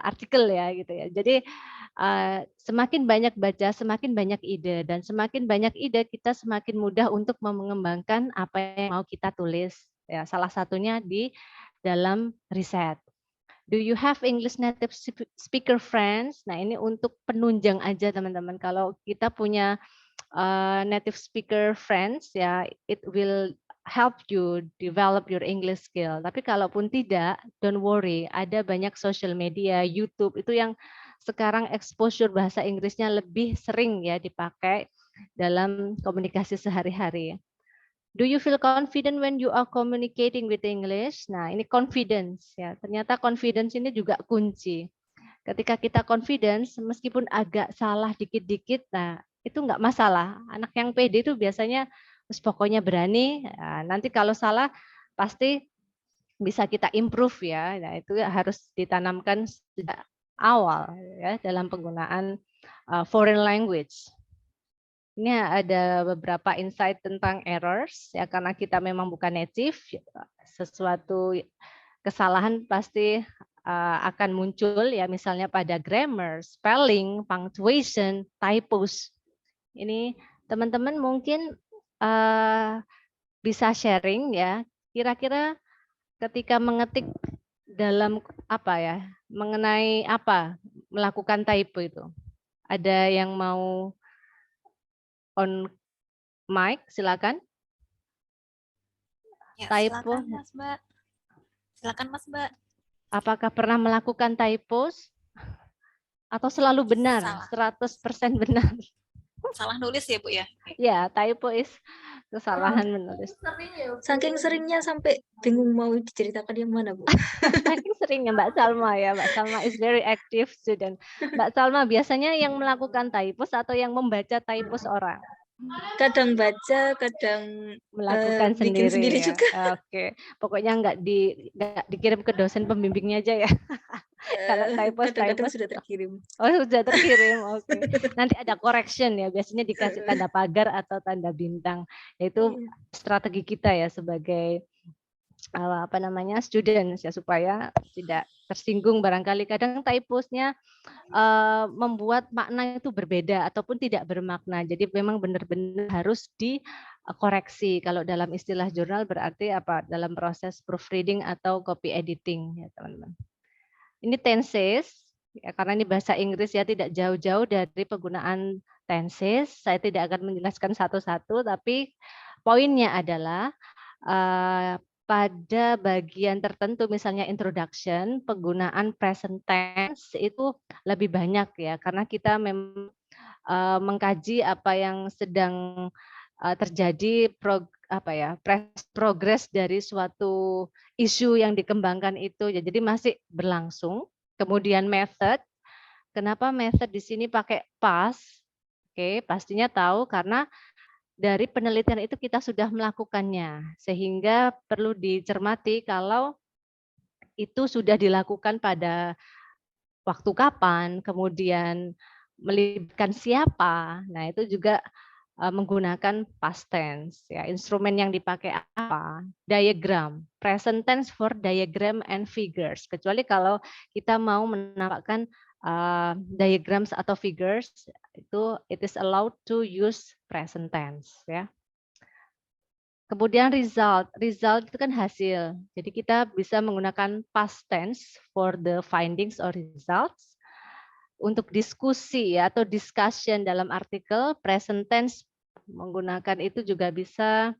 artikel ya gitu ya. Jadi semakin banyak baca, semakin banyak ide dan semakin banyak ide kita semakin mudah untuk mengembangkan apa yang mau kita tulis. Ya, salah satunya di dalam riset. Do you have English native speaker friends? Nah, ini untuk penunjang aja teman-teman. Kalau kita punya native speaker friends ya, it will help you develop your English skill. Tapi kalaupun tidak, don't worry, ada banyak social media, YouTube itu yang sekarang exposure bahasa Inggrisnya lebih sering ya dipakai dalam komunikasi sehari-hari. Do you feel confident when you are communicating with English? Nah, ini confidence ya. Ternyata confidence ini juga kunci. Ketika kita confidence, meskipun agak salah dikit-dikit, nah itu nggak masalah. Anak yang pede itu biasanya pokoknya berani. Nah, nanti kalau salah pasti bisa kita improve ya. Nah, itu harus ditanamkan sejak awal ya dalam penggunaan foreign language. Ini ada beberapa insight tentang errors ya, karena kita memang bukan native, sesuatu kesalahan pasti akan muncul ya, misalnya pada grammar, spelling, punctuation, typos. Ini teman-teman mungkin bisa sharing ya, kira-kira ketika mengetik dalam apa ya, mengenai apa melakukan typo itu. Ada yang mau on mic, silakan. Ya, Typo. silakan Mas Mbak. Silakan Mas Mbak. Apakah pernah melakukan typos? Atau selalu benar, Salah. 100% benar? Salah nulis ya Bu ya? Ya, typo is kesalahan menulis. Saking seringnya sampai bingung mau diceritakan yang mana, Bu. Saking seringnya Mbak Salma ya, Mbak Salma is very active student. Mbak Salma biasanya yang melakukan typos atau yang membaca typos orang? Kadang baca, kadang Melakukan bikin sendiri ya. juga. Oke, pokoknya nggak dikirim ke dosen pembimbingnya aja ya. Kalau Kadang-kadang typos sudah terkirim. Oh, sudah terkirim. Oke. Nanti ada correction ya, biasanya dikasih tanda pagar atau tanda bintang. Itu strategi kita ya sebagai apa namanya students ya, supaya tidak tersinggung barangkali kadang typosnya membuat makna itu berbeda ataupun tidak bermakna. Jadi memang benar-benar harus dikoreksi. Kalau dalam istilah jurnal berarti apa? Dalam proses proofreading atau copy editing ya, teman-teman. Ini tenses ya, karena ini bahasa Inggris ya, tidak jauh-jauh dari penggunaan tenses. Saya tidak akan menjelaskan satu-satu, tapi poinnya adalah pada bagian tertentu, misalnya introduction, penggunaan present tense itu lebih banyak ya, karena kita memang mengkaji apa yang sedang terjadi, progres dari suatu isu yang dikembangkan itu. Jadi masih berlangsung. Kemudian method, kenapa method di sini pakai past? Oke, pastinya tahu karena dari penelitian itu kita sudah melakukannya, sehingga perlu dicermati kalau itu sudah dilakukan pada waktu kapan, kemudian melibatkan siapa. Nah, itu juga menggunakan past tense ya. Instrumen yang dipakai apa? Diagram. Present tense for diagram and figures. Kecuali kalau kita mau menampakkan diagrams atau figures, itu it is allowed to use present tense ya. Kemudian result itu kan hasil. Jadi kita bisa menggunakan past tense for the findings or results. Untuk diskusi ya, atau discussion dalam artikel, present tense menggunakan itu juga bisa.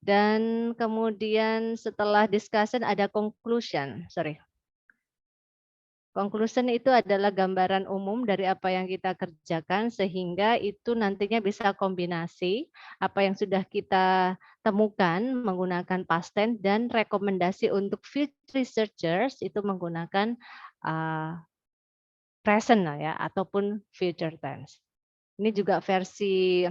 Dan kemudian setelah discussion ada conclusion. Conclusion itu adalah gambaran umum dari apa yang kita kerjakan, sehingga itu nantinya bisa kombinasi apa yang sudah kita temukan menggunakan past tense dan rekomendasi untuk future researchers itu menggunakan present ya, ataupun future tense. Ini juga versi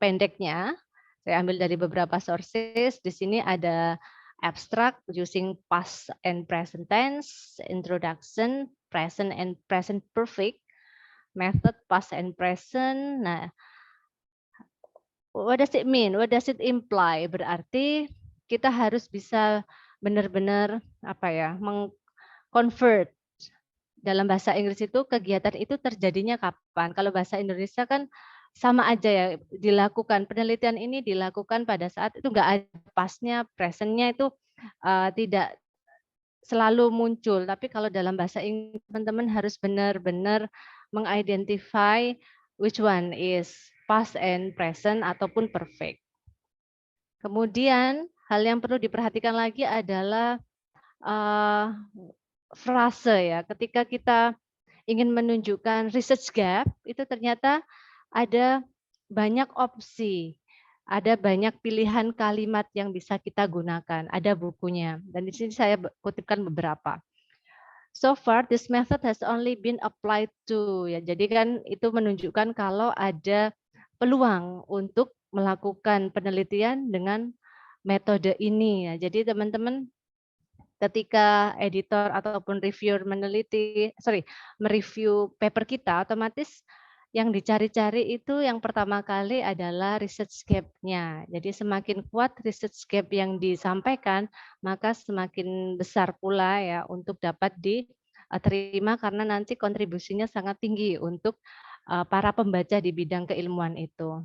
pendeknya. Saya ambil dari beberapa sources. Di sini ada abstract using past and present tense, introduction, present and present perfect, method past and present. Nah, what does it mean? What does it imply? Berarti kita harus bisa benar-benar meng-convert. Dalam bahasa Inggris itu kegiatan itu terjadinya kapan? Kalau bahasa Indonesia kan sama aja ya, dilakukan penelitian ini dilakukan pada saat itu, nggak ada pasnya, presentnya itu tidak selalu muncul. Tapi kalau dalam bahasa Inggris teman-teman harus benar-benar mengidentify which one is past and present ataupun perfect. Kemudian hal yang perlu diperhatikan lagi adalah frase ya. Ketika kita ingin menunjukkan research gap, itu ternyata ada banyak opsi. ada banyak pilihan kalimat yang bisa kita gunakan, ada bukunya. Dan di sini saya kutipkan beberapa. So far, this method has only been applied to, ya. Jadi kan itu menunjukkan kalau ada peluang untuk melakukan penelitian dengan metode ini. Ya. Jadi teman-teman ketika editor ataupun reviewer mereview paper kita, otomatis yang dicari-cari itu yang pertama kali adalah research gap-nya. Jadi semakin kuat research gap yang disampaikan, maka semakin besar pula ya untuk dapat diterima karena nanti kontribusinya sangat tinggi untuk para pembaca di bidang keilmuan itu.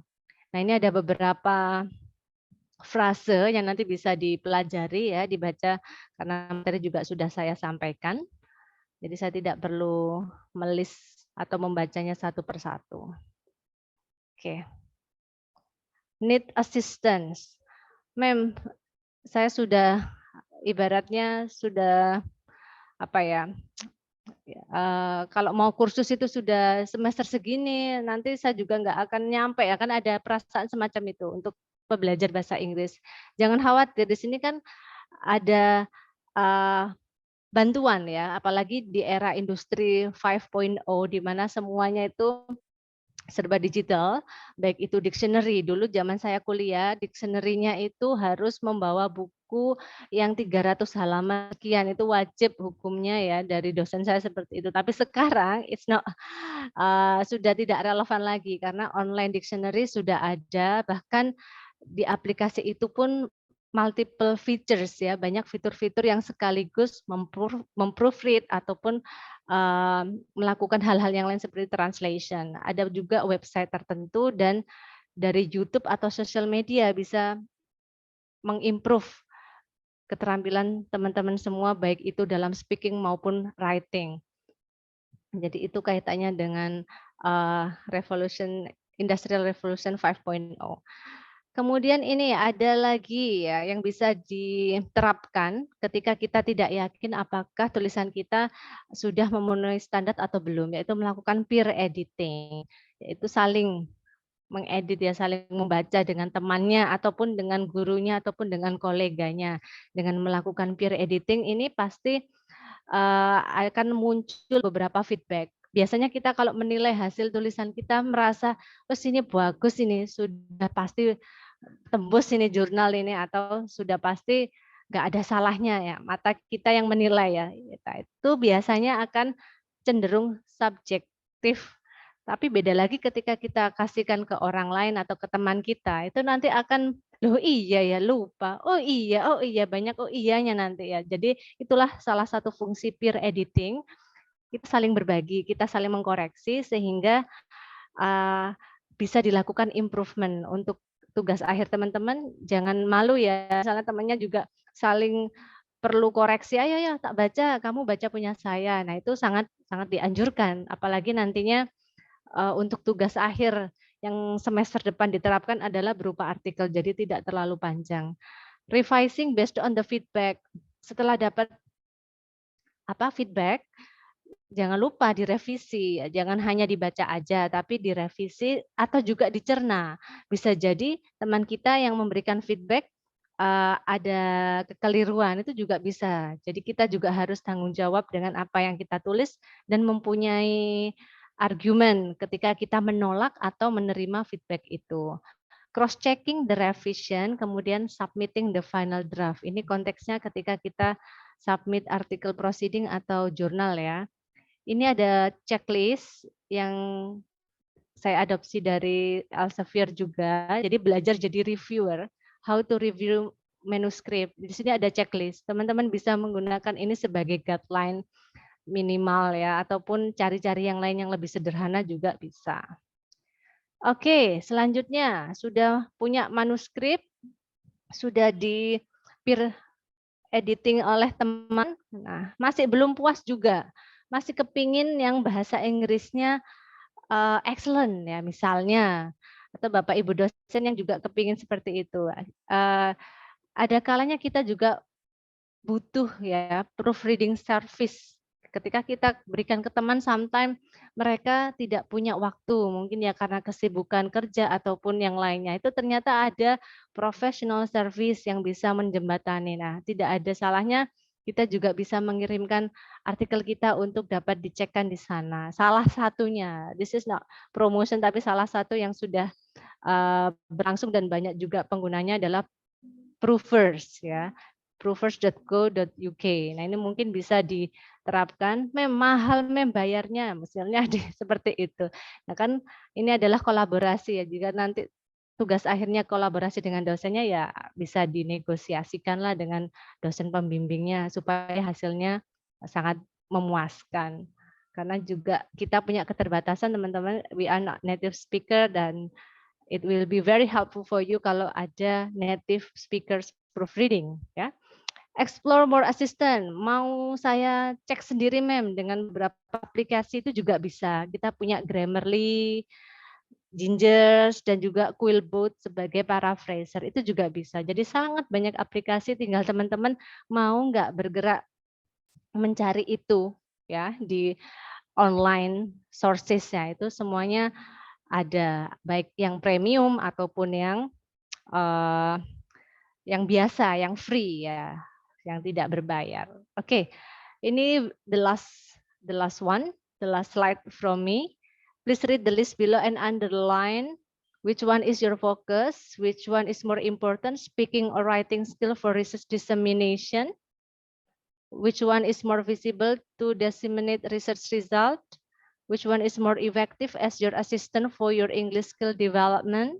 Nah, ini ada beberapa frase yang nanti bisa dipelajari ya, dibaca karena materi juga sudah saya sampaikan. Jadi saya tidak perlu melis atau membacanya satu persatu. Oke. Need assistance. Mem, saya sudah ibaratnya sudah apa ya? Kalau mau kursus itu sudah semester segini, nanti saya juga nggak akan nyampe ya, kan ada perasaan semacam itu untuk pembelajar bahasa Inggris. Jangan khawatir, di sini kan ada bantuan ya, apalagi di era industri 5.0 di mana semuanya itu serba digital, baik itu dictionary. Dulu zaman saya kuliah, dictionary-nya itu harus membawa buku yang 300 halaman sekian, itu wajib hukumnya ya dari dosen saya seperti itu. Tapi sekarang sudah tidak relevan lagi karena online dictionary sudah ada, bahkan di aplikasi itu pun multiple features ya, banyak fitur-fitur yang sekaligus memproofread ataupun melakukan hal-hal yang lain seperti translation. Ada juga website tertentu dan dari YouTube atau sosial media bisa mengimprove keterampilan teman-teman semua baik itu dalam speaking maupun writing. Jadi itu kaitannya dengan Industrial Revolution 5.0. Kemudian ini ada lagi ya yang bisa diterapkan ketika kita tidak yakin apakah tulisan kita sudah memenuhi standar atau belum, yaitu melakukan peer editing, yaitu saling mengedit ya, saling membaca dengan temannya ataupun dengan gurunya ataupun dengan koleganya. Dengan melakukan peer editing ini pasti akan muncul beberapa feedback. Biasanya kita kalau menilai hasil tulisan kita merasa, oh ini bagus ini, sudah pasti tembus ini jurnal ini atau sudah pasti nggak ada salahnya ya. Mata kita yang menilai ya. Itu biasanya akan cenderung subjektif. Tapi beda lagi ketika kita kasihkan ke orang lain atau ke teman kita, itu nanti akan, loh iya ya lupa, oh iya banyak oh iyanya nanti ya. Jadi itulah salah satu fungsi peer editing, kita saling berbagi, kita saling mengkoreksi sehingga bisa dilakukan improvement untuk tugas akhir teman-teman. Jangan malu ya, misalnya temannya juga saling perlu koreksi, ayo ya tak baca, kamu baca punya saya. Nah itu sangat sangat dianjurkan, apalagi nantinya untuk tugas akhir yang semester depan diterapkan adalah berupa artikel, jadi tidak terlalu panjang. Revising based on the feedback. Setelah dapat feedback, jangan lupa direvisi, jangan hanya dibaca aja, tapi direvisi atau juga dicerna. Bisa jadi teman kita yang memberikan feedback ada kekeliruan, itu juga bisa. Jadi kita juga harus tanggung jawab dengan apa yang kita tulis dan mempunyai argumen ketika kita menolak atau menerima feedback itu. Cross-checking the revision, kemudian submitting the final draft. Ini konteksnya ketika kita submit artikel proceeding atau jurnal ya. Ini ada checklist yang saya adopsi dari Elsevier juga. Jadi belajar jadi reviewer, how to review manuskrip. Di sini ada checklist. Teman-teman bisa menggunakan ini sebagai guideline minimal ya, ataupun cari-cari yang lain yang lebih sederhana juga bisa. Oke, selanjutnya sudah punya manuskrip, sudah di peer editing oleh teman. Nah, masih belum puas juga. Masih kepingin yang bahasa Inggrisnya excellent ya misalnya, atau Bapak Ibu dosen yang juga kepingin seperti itu. Ada kalanya kita juga butuh ya proofreading service Ketika kita berikan ke teman, sometimes mereka tidak punya waktu, mungkin ya karena kesibukan kerja ataupun yang lainnya. Itu ternyata ada professional service yang bisa menjembatani. Nah, tidak ada salahnya kita juga bisa mengirimkan artikel kita untuk dapat dicekkan di sana. Salah satunya, this is not promotion, tapi salah satu yang sudah berlangsung dan banyak juga penggunanya adalah Proofers ya, proofers.co.uk. Nah, ini mungkin bisa diterapkan. Mahal bayarnya, misalnya seperti itu. Nah, kan ini adalah kolaborasi ya. Jika nanti tugas akhirnya kolaborasi dengan dosennya, ya bisa dinegosiasikanlah dengan dosen pembimbingnya supaya hasilnya sangat memuaskan. Karena juga kita punya keterbatasan teman-teman, we are not native speaker, dan it will be very helpful for you kalau ada native speakers proofreading ya. Explore more assistant. Mau saya cek sendiri mem dengan beberapa aplikasi itu juga bisa. Kita punya Grammarly, Gingers, dan juga Quillbot sebagai paraphraser itu juga bisa. Jadi sangat banyak aplikasi, tinggal teman-teman mau nggak bergerak mencari itu ya di online sources-nya, itu semuanya ada, baik yang premium ataupun yang biasa, yang free ya, yang tidak berbayar. Oke, ini the last one, the last slide from me. Please read the list below and underline which one is your focus, which one is more important, speaking or writing skill for research dissemination, which one is more visible to disseminate research result, which one is more effective as your assistant for your English skill development,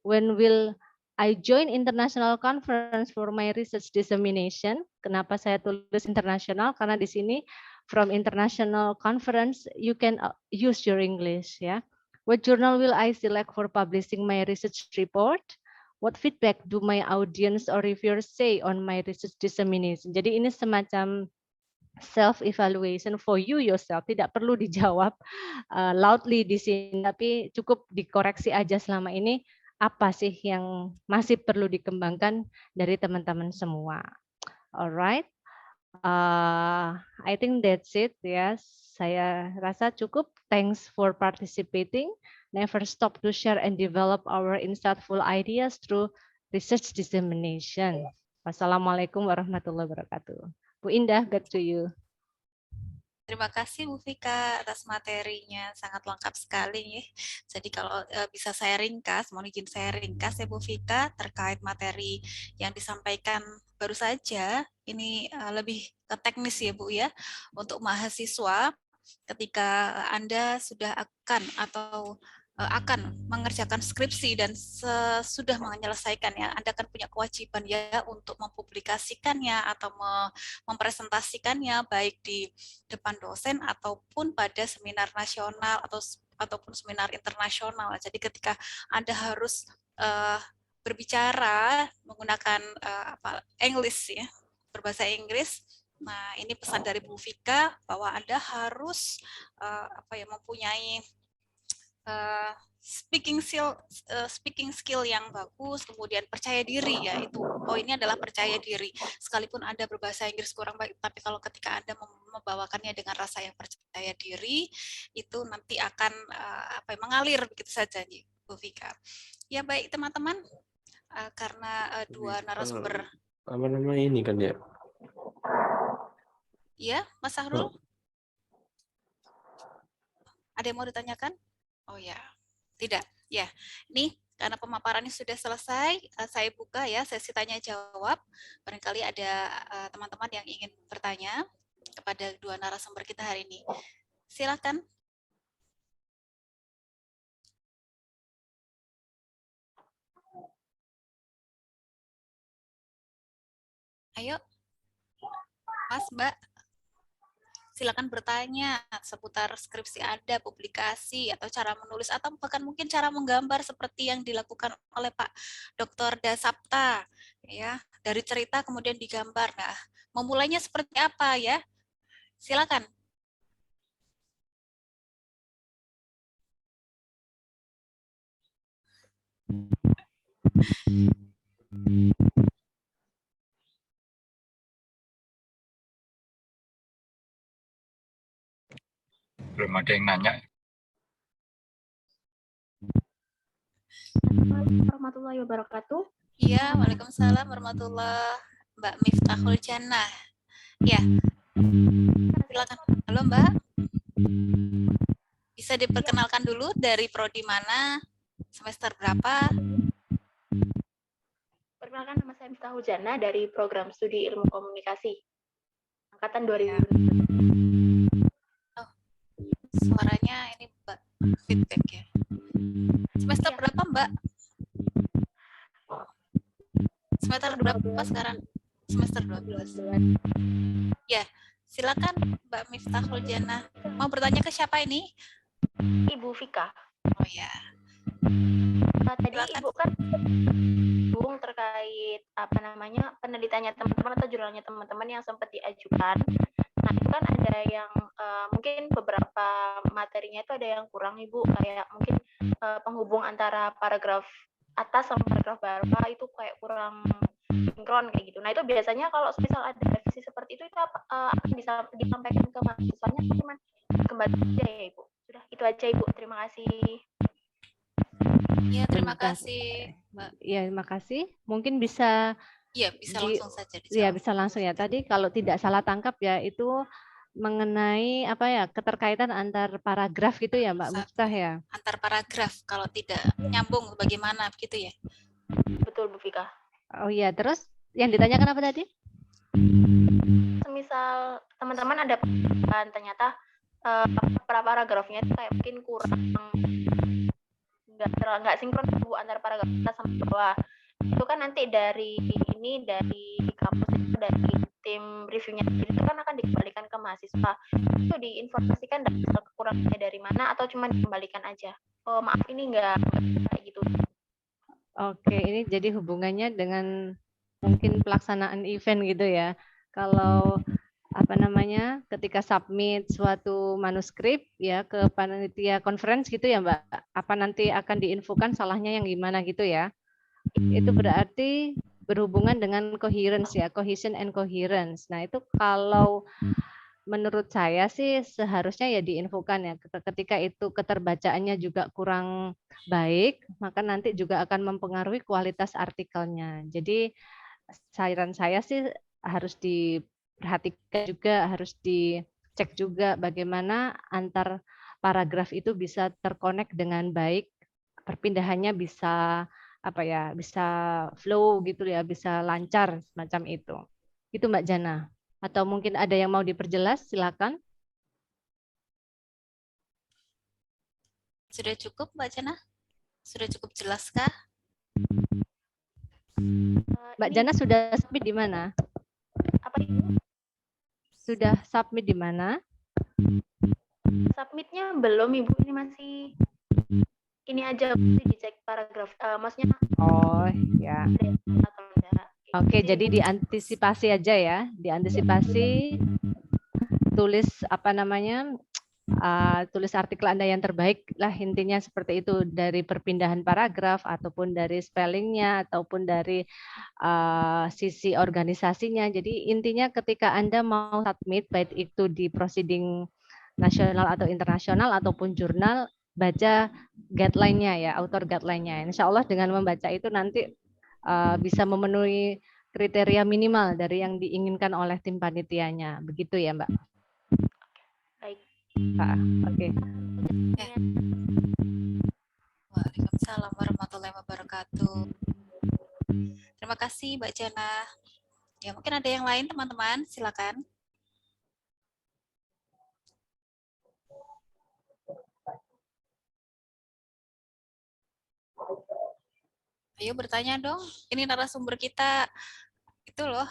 when will I join international conference for my research dissemination. Kenapa saya tulis internasional? Karena di sini from international conference you can use your English ya. What journal will I select for publishing my research report? What feedback do my audience or reviewers say on my research dissemination? Jadi ini semacam self evaluation for you yourself, tidak perlu dijawab loudly di sini, tapi cukup dikoreksi aja selama ini apa sih yang masih perlu dikembangkan dari teman-teman semua. Alright, I think that's it ya. Saya rasa cukup. Thanks for participating. Never stop to share and develop our insightful ideas through research dissemination. Wassalamualaikum warahmatullahi wabarakatuh. Bu Indah, back to you. Terima kasih Bu Vika atas materinya, sangat lengkap sekali ya. Jadi kalau bisa saya ringkas, mohon izin saya ringkas ya Bu Vika terkait materi yang disampaikan baru saja. Ini lebih ke teknis ya Bu ya, untuk mahasiswa ketika Anda sudah akan mengerjakan skripsi dan sudah menyelesaikannya, Anda akan punya kewajiban ya untuk mempublikasikannya atau mempresentasikannya baik di depan dosen ataupun pada seminar nasional ataupun seminar internasional. Jadi ketika Anda harus berbicara menggunakan English ya, berbahasa Inggris. Nah, ini pesan dari Bu Vika bahwa Anda harus mempunyai speaking skill yang bagus, kemudian percaya diri ya, itu poinnya adalah percaya diri. Sekalipun Anda berbahasa Inggris kurang baik, tapi kalau ketika Anda membawakannya dengan rasa yang percaya diri, itu nanti akan mengalir begitu saja nih, Bu Vika. Ya baik teman-teman, karena dua narasumber. Apa namanya ini kan ya? Ya, Mas Sahrul? Ada yang mau ditanyakan? Oh ya, tidak. Ya, ini karena pemaparannya sudah selesai, saya buka ya sesi tanya jawab. Barangkali ada teman-teman yang ingin bertanya kepada dua narasumber kita hari ini. Silakan. Ayo, Mas, Mbak. Silakan bertanya seputar skripsi Anda, publikasi, atau cara menulis, atau bahkan mungkin cara menggambar seperti yang dilakukan oleh Pak Dr. Dasapta. Ya, dari cerita kemudian digambar. Nah, memulainya seperti apa ya? Silakan. belum ada yang nanya. Assalamualaikum warahmatullahi wabarakatuh. Iya, waalaikumsalam warahmatullah. Mbak Miftahul Jannah. Ya, silakan. Halo Mbak. Bisa diperkenalkan dulu dari prodi mana, semester berapa? Perkenalkan, nama saya Miftahul Jannah dari program studi ilmu komunikasi angkatan 2000. Oh, suaranya ini Mbak feedback ya. Semester berapa Mbak? Semester berapa sekarang? Semester 12. Ya, silakan Mbak Miftahul Jannah. Mau bertanya ke siapa ini? Ibu Vika. Oh ya. Tadi Ibu kan singgung terkait penelitiannya teman-teman atau jurnalnya teman-teman yang sempat diajukan. Nah, itu kan ada yang mungkin beberapa materinya itu ada yang kurang Ibu, kayak mungkin penghubung antara paragraf atas sama paragraf bawah itu kayak kurang sinkron kayak gitu. Nah, itu biasanya kalau misal ada revisi seperti itu akan bisa disampaikan ke mahasiswanya atau cuman kembali aja ya Ibu. Sudah, itu aja Ibu. Terima kasih. Ya, terima kasih, Mbak. Ya, terima kasih. Mungkin bisa Iya, bisa langsung saja dijawab. Ya, bisa langsung ya. Tadi kalau tidak salah tangkap ya itu mengenai apa ya, keterkaitan antar paragraf gitu ya, Mbak Miftah ya. Antar paragraf kalau tidak nyambung bagaimana begitu ya. Betul Bu Vika. Oh iya, terus yang ditanyakan apa tadi? Semisal teman-teman ada perbedaan, ternyata paragrafnya itu kayak mungkin kurang, nggak sinkron Bu antara paragraf atas sama bawah. Itu kan nanti dari kampus itu, dari tim reviewnya itu kan akan dikembalikan ke mahasiswa. Itu diinformasikan dasar kekurangannya dari mana atau cuma dikembalikan aja? Oh maaf, ini nggak kayak gitu. Oke, ini jadi hubungannya dengan mungkin pelaksanaan event gitu ya. Kalau ketika submit suatu manuskrip ya ke panitia conference gitu ya Mbak, apa nanti akan diinfokan salahnya yang gimana gitu ya. Itu berarti berhubungan dengan coherence ya, cohesion and coherence. Nah, itu kalau menurut saya sih seharusnya ya diinfokan ya, ketika itu keterbacaannya juga kurang baik, maka nanti juga akan mempengaruhi kualitas artikelnya. Jadi saran saya sih harus diperhatikan juga, harus dicek juga bagaimana antar paragraf itu bisa terkonek dengan baik, perpindahannya bisa bisa flow gitu ya, bisa lancar semacam itu. Itu Mbak Jana. Atau mungkin ada yang mau diperjelas, silakan. Sudah cukup Mbak Jana? Sudah cukup jelaskah? Mbak Jana sudah submit di mana? Apa itu? Sudah submit di mana? Submitnya belum Ibu, ini masih ini aja dicek paragraf, maksudnya. Oh ya. Oke, jadi diantisipasi aja ya, diantisipasi tulis tulis artikel Anda yang terbaik lah, intinya seperti itu, dari perpindahan paragraf ataupun dari spellingnya ataupun dari sisi organisasinya. Jadi intinya ketika Anda mau submit baik itu di proceeding nasional atau internasional ataupun jurnal, baca guideline-nya ya, author guideline-nya. Insya Allah dengan membaca itu nanti bisa memenuhi kriteria minimal dari yang diinginkan oleh tim panitianya. Begitu ya, Mbak? Baik. Oke. Ya. Waalaikumsalam warahmatullahi wabarakatuh. Terima kasih Mbak Jana. Ya, mungkin ada yang lain teman-teman, silakan. Ayo bertanya dong. Ini narasumber kita itu loh,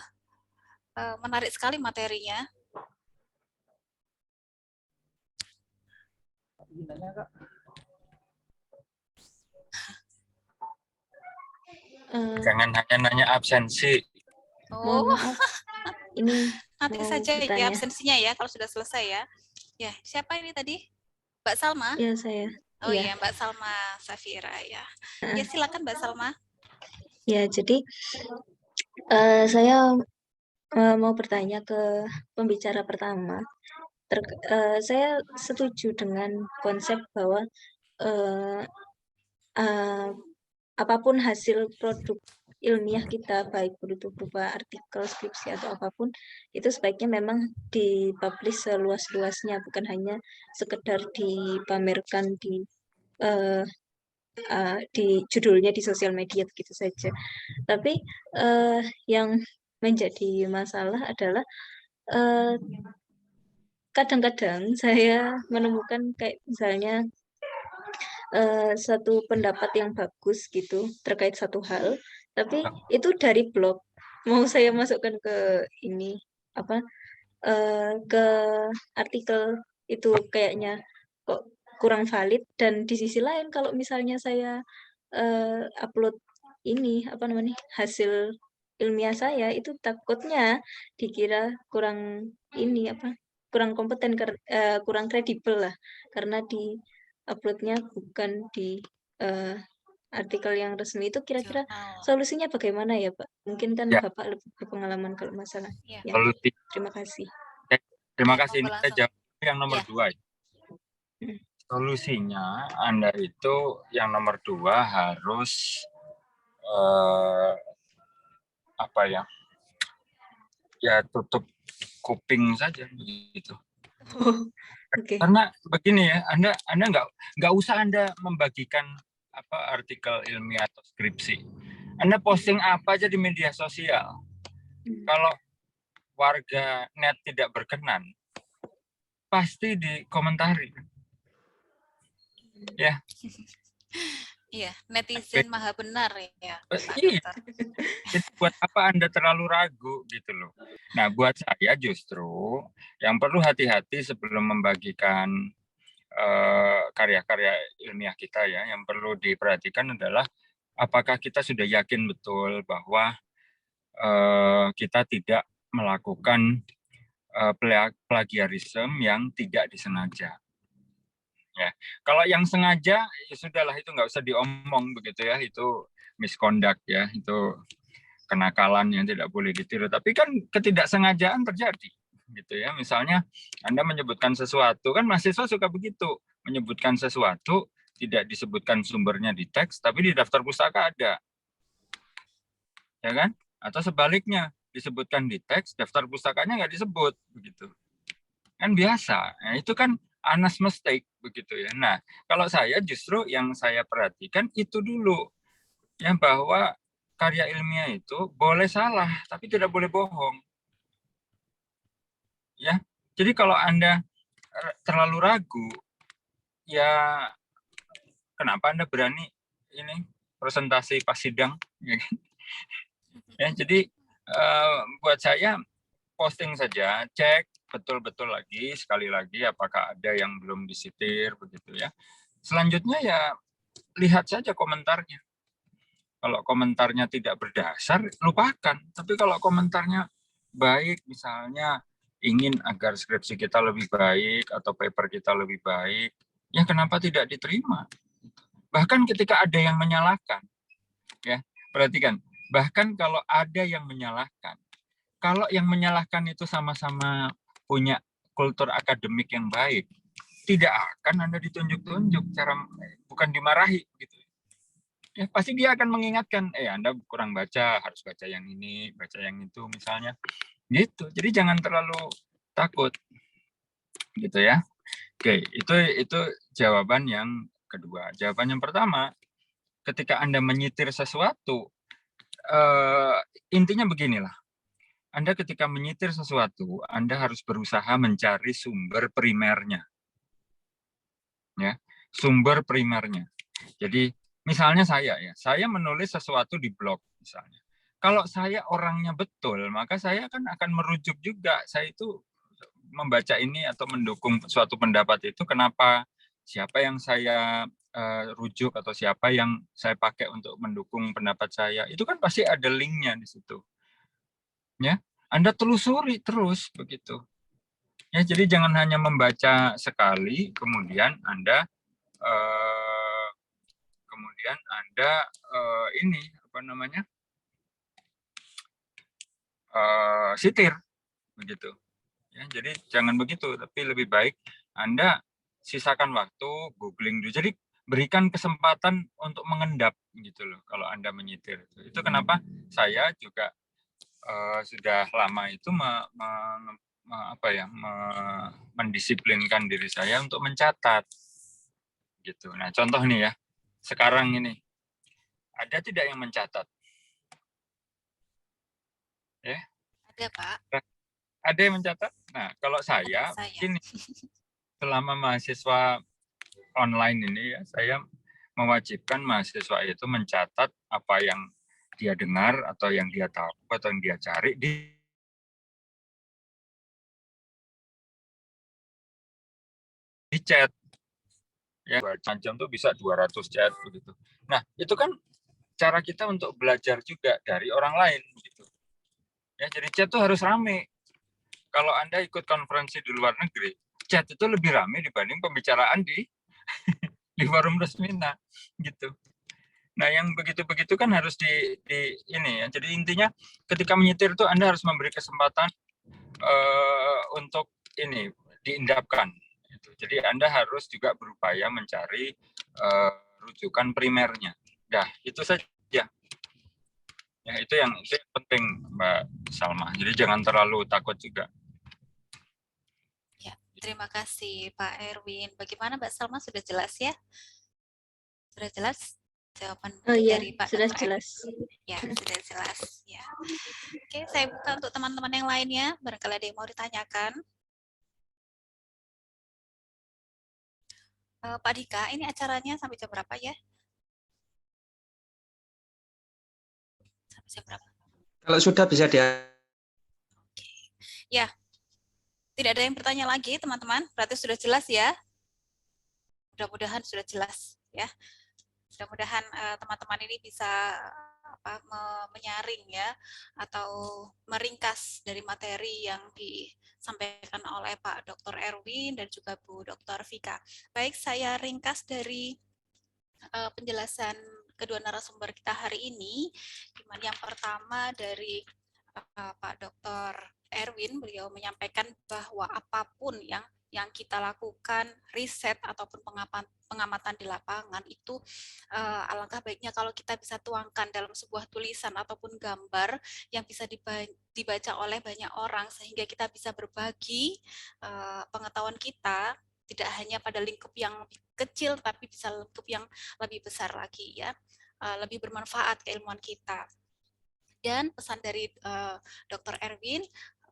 menarik sekali materinya. Jangan hanya nanya absensi. Oh, maaf. Ini nanti mau saja ya bertanya. absensinya ya kalau sudah selesai ya. Ya, siapa ini tadi? Mbak Salma? Ya, saya. Oh iya. iya, Mbak Salma Safira ya. Ya, silakan Mbak Salma. Ya, jadi saya mau bertanya ke pembicara pertama. Saya setuju dengan konsep bahwa eh, eh, apapun hasil produk ilmiah kita, baik itu berupa artikel, skripsi atau apapun, itu sebaiknya memang dipublish seluas-luasnya, bukan hanya sekedar dipamerkan di judulnya di sosial media begitu saja. Tapi yang menjadi masalah adalah eh, kadang-kadang saya menemukan kayak misalnya satu pendapat yang bagus gitu terkait satu hal, tapi itu dari blog. Mau saya masukkan ke ini apa ke artikel itu kayaknya kok kurang valid, dan di sisi lain kalau misalnya saya upload ini apa namanya hasil ilmiah saya itu takutnya dikira kurang ini apa kurang kompeten kurang kredibel lah karena di uploadnya bukan di eh, artikel yang resmi. Itu kira-kira Jurnal. solusinya bagaimana ya Pak? Mungkin kan Ya, Bapak lebih berpengalaman kalau masalah Ya. ya. solusi. Terima kasih. Terima Ya, kasih. Ini monggo saya langsung. jawab yang nomor Ya. 2. Solusinya Anda itu yang nomor 2 harus apa ya? Ya tutup kuping saja begitu. Oke. Karena begini ya, Anda nggak usah Anda membagikan apa artikel ilmiah atau skripsi. Anda posting apa aja di media sosial. Kalau warga net tidak berkenan, pasti dikomentari. Ya. Iya, netizen maha benar ya, Pak Iya. Dokter. Jadi buat apa Anda terlalu ragu gitu loh. Nah, buat saya justru yang perlu hati-hati sebelum membagikan karya-karya ilmiah kita ya, yang perlu diperhatikan adalah apakah kita sudah yakin betul bahwa kita tidak melakukan plagiarisme yang tidak disengaja. Ya, kalau yang sengaja ya sudahlah itu nggak usah diomong begitu ya, itu misconduct ya, itu kenakalan yang tidak boleh ditiru. Tapi kan ketidaksengajaan terjadi, gitu ya. Misalnya Anda menyebutkan sesuatu, kan mahasiswa suka begitu, menyebutkan sesuatu tidak disebutkan sumbernya di teks, tapi di daftar pustaka ada, ya kan? Atau sebaliknya disebutkan di teks, daftar pustakanya nggak disebut, begitu. Kan biasa. Nah, itu kan honest mistake, begitu ya. Nah, kalau saya justru yang saya perhatikan itu dulu, ya bahwa karya ilmiah itu boleh salah, tapi tidak boleh bohong. Ya, jadi kalau Anda terlalu ragu, ya kenapa Anda berani ini presentasi pas sidang? Ya, jadi buat saya posting saja, cek betul-betul lagi sekali lagi apakah ada yang belum disitir begitu ya. Selanjutnya ya lihat saja komentarnya. Kalau komentarnya tidak berdasar, lupakan. Tapi kalau komentarnya baik, misalnya ingin agar skripsi kita lebih baik atau paper kita lebih baik, ya kenapa tidak diterima? Bahkan ketika ada yang menyalahkan, ya perhatikan. Bahkan kalau ada yang menyalahkan, kalau yang menyalahkan itu sama-sama punya kultur akademik yang baik, tidak akan Anda ditunjuk-tunjuk, cara bukan dimarahi gitu. Ya, pasti dia akan mengingatkan, Anda kurang baca, harus baca yang ini, baca yang itu misalnya. Gitu. Jadi jangan terlalu takut. Gitu ya. Oke, itu jawaban yang kedua. Jawaban yang pertama, ketika Anda menyitir sesuatu, intinya beginilah. Anda ketika menyitir sesuatu, Anda harus berusaha mencari sumber primernya. Ya, sumber primernya. Jadi misalnya saya menulis sesuatu di blog misalnya. Kalau saya orangnya betul, maka saya kan akan merujuk juga. Saya itu membaca ini atau mendukung suatu pendapat itu kenapa, siapa yang saya rujuk atau siapa yang saya pakai untuk mendukung pendapat saya. Itu kan pasti ada linknya di situ. Ya, Anda telusuri terus begitu. Ya, jadi jangan hanya membaca sekali kemudian Anda ini apa namanya sitir begitu Ya, jadi jangan begitu, tapi lebih baik Anda sisakan waktu googling dulu. Jadi berikan kesempatan untuk mengendap gitu loh kalau Anda menyetir. Itu kenapa saya juga sudah lama itu mendisiplinkan diri saya untuk mencatat gitu. Nah, contoh nih ya. Sekarang ini ada tidak yang mencatat? Ya, Ada, Pak. ada yang mencatat? Nah, kalau saya, Saya. mungkin selama mahasiswa online ini ya, saya mewajibkan mahasiswa itu mencatat apa yang dia dengar atau yang dia tahu atau yang dia cari di chat. Ya, jam tuh bisa 200 chat begitu. Nah, itu kan cara kita untuk belajar juga dari orang lain gitu. Ya, jadi chat tuh harus rame. Kalau Anda ikut konferensi di luar negeri, chat itu lebih rame dibanding pembicaraan di forum resmina gitu. Nah, yang begitu-begitu kan harus di ini ya. Jadi intinya ketika menyetir itu Anda harus memberi kesempatan untuk ini diindapkan. Jadi Anda harus juga berupaya mencari rujukan primernya. Nah, itu saja. Ya, itu yang penting, Mbak Salma. Jadi jangan terlalu takut juga. Ya, terima kasih Pak Erwin. Bagaimana Mbak Salma, sudah jelas ya? Sudah jelas jawaban Iya, dari Pak sudah Dr. jelas. Ya, sudah jelas. Ya. Oke, saya buka untuk teman-teman yang lainnya. Barangkali ada yang mau ditanyakan. Pak Dika, ini acaranya sampai jam berapa ya? Sampai jam berapa? Kalau sudah bisa Ya, tidak ada yang bertanya lagi, teman-teman. Berarti sudah jelas ya? Mudah-mudahan sudah jelas ya. Mudah-mudahan teman-teman ini bisa menyaring ya atau meringkas dari materi yang disampaikan oleh Pak Dr. Erwin dan juga Bu Dr. Vika. Baik, saya ringkas dari penjelasan kedua narasumber kita hari ini. Yang pertama dari Pak Dr. Erwin, beliau menyampaikan bahwa apapun yang kita lakukan, riset ataupun pengamatan di lapangan itu alangkah baiknya kalau kita bisa tuangkan dalam sebuah tulisan ataupun gambar yang bisa dibaca oleh banyak orang sehingga kita bisa berbagi pengetahuan kita tidak hanya pada lingkup yang kecil tapi bisa lingkup yang lebih besar lagi ya, lebih bermanfaat keilmuan kita. Dan pesan dari Dr. Erwin,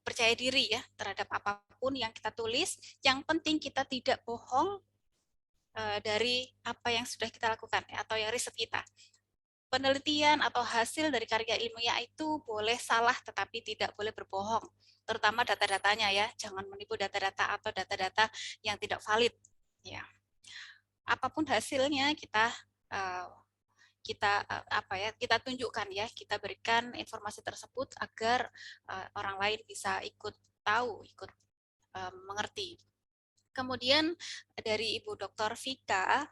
percaya diri ya terhadap apapun yang kita tulis. Yang penting kita tidak bohong dari apa yang sudah kita lakukan ya, atau yang riset kita. Penelitian atau hasil dari karya ilmiah itu boleh salah tetapi tidak boleh berbohong. Terutama data-datanya ya, jangan menipu data-data atau data-data yang tidak valid. Ya. Apapun hasilnya kita kita tunjukkan ya, kita berikan informasi tersebut agar orang lain bisa ikut tahu, ikut mengerti. Kemudian dari Ibu Dr. Vika,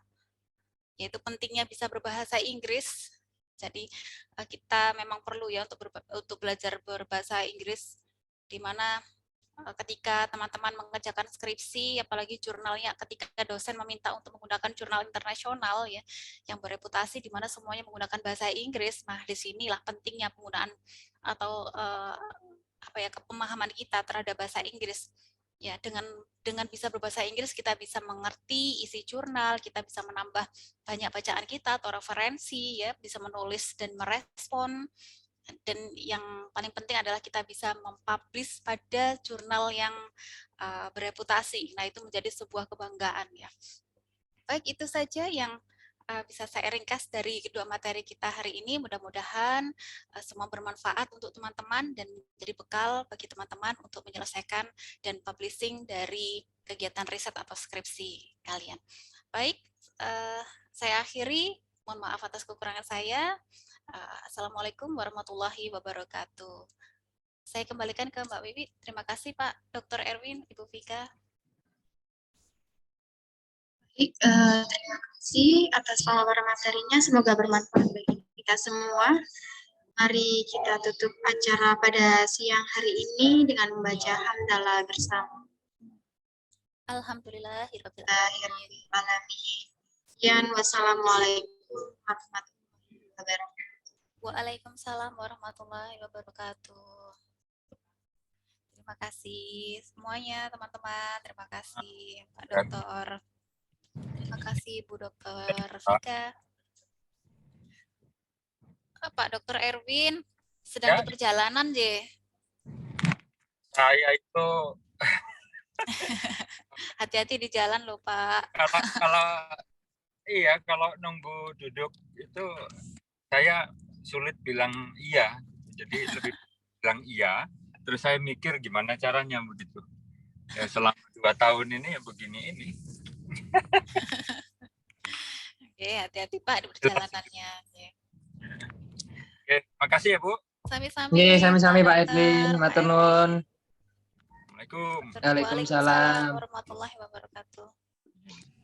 yaitu pentingnya bisa berbahasa Inggris. Jadi kita memang perlu ya untuk belajar berbahasa Inggris, di mana ketika teman-teman mengerjakan skripsi, apalagi jurnalnya, ketika dosen meminta untuk menggunakan jurnal internasional ya, yang bereputasi di mana semuanya menggunakan bahasa Inggris, nah disinilah pentingnya penggunaan atau kepemahaman kita terhadap bahasa Inggris. Ya, dengan bisa berbahasa Inggris kita bisa mengerti isi jurnal, kita bisa menambah banyak bacaan kita atau referensi ya, bisa menulis dan merespon. Dan yang paling penting adalah kita bisa mempublish pada jurnal yang bereputasi. Nah, itu menjadi sebuah kebanggaan ya. Baik, itu saja yang bisa saya ringkas dari kedua materi kita hari ini. Mudah-mudahan semua bermanfaat untuk teman-teman dan menjadi bekal bagi teman-teman untuk menyelesaikan dan publishing dari kegiatan riset atau skripsi kalian. Baik, saya akhiri. Mohon maaf atas kekurangan saya. Assalamualaikum warahmatullahi wabarakatuh. Saya kembalikan ke Mbak Wiwi. Terima kasih Pak Dr. Erwin, Ibu Vika. Baik, terima kasih atas pemaparan materinya. Semoga bermanfaat bagi kita semua. Mari kita tutup acara pada siang hari ini dengan membaca hamdalah bersama. Alhamdulillahirabbil Alamin. Sekian, wassalamualaikum warahmatullahi wabarakatuh. Waalaikumsalam warahmatullahi wabarakatuh. Terima kasih semuanya teman-teman. Terima kasih Pak Dokter. Terima kasih Bu Dokter Vika. Pak Dokter Erwin sedang di perjalanan, Je. Saya itu Hati-hati di jalan loh, Pak. kalau nunggu duduk itu saya sulit bilang iya. Jadi lebih bilang iya. Terus saya mikir gimana caranya begitu. Ya selama 2 tahun ini ya begini ini. Oke, hati-hati Pak di perjalanannya. Oke, makasih ya Bu. Sami-sami. Nggih, sami-sami Pak Dokter, Edwin, matur nuwun. Assalamualaikum. Waalaikumsalam. Warahmatullahi wabarakatuh.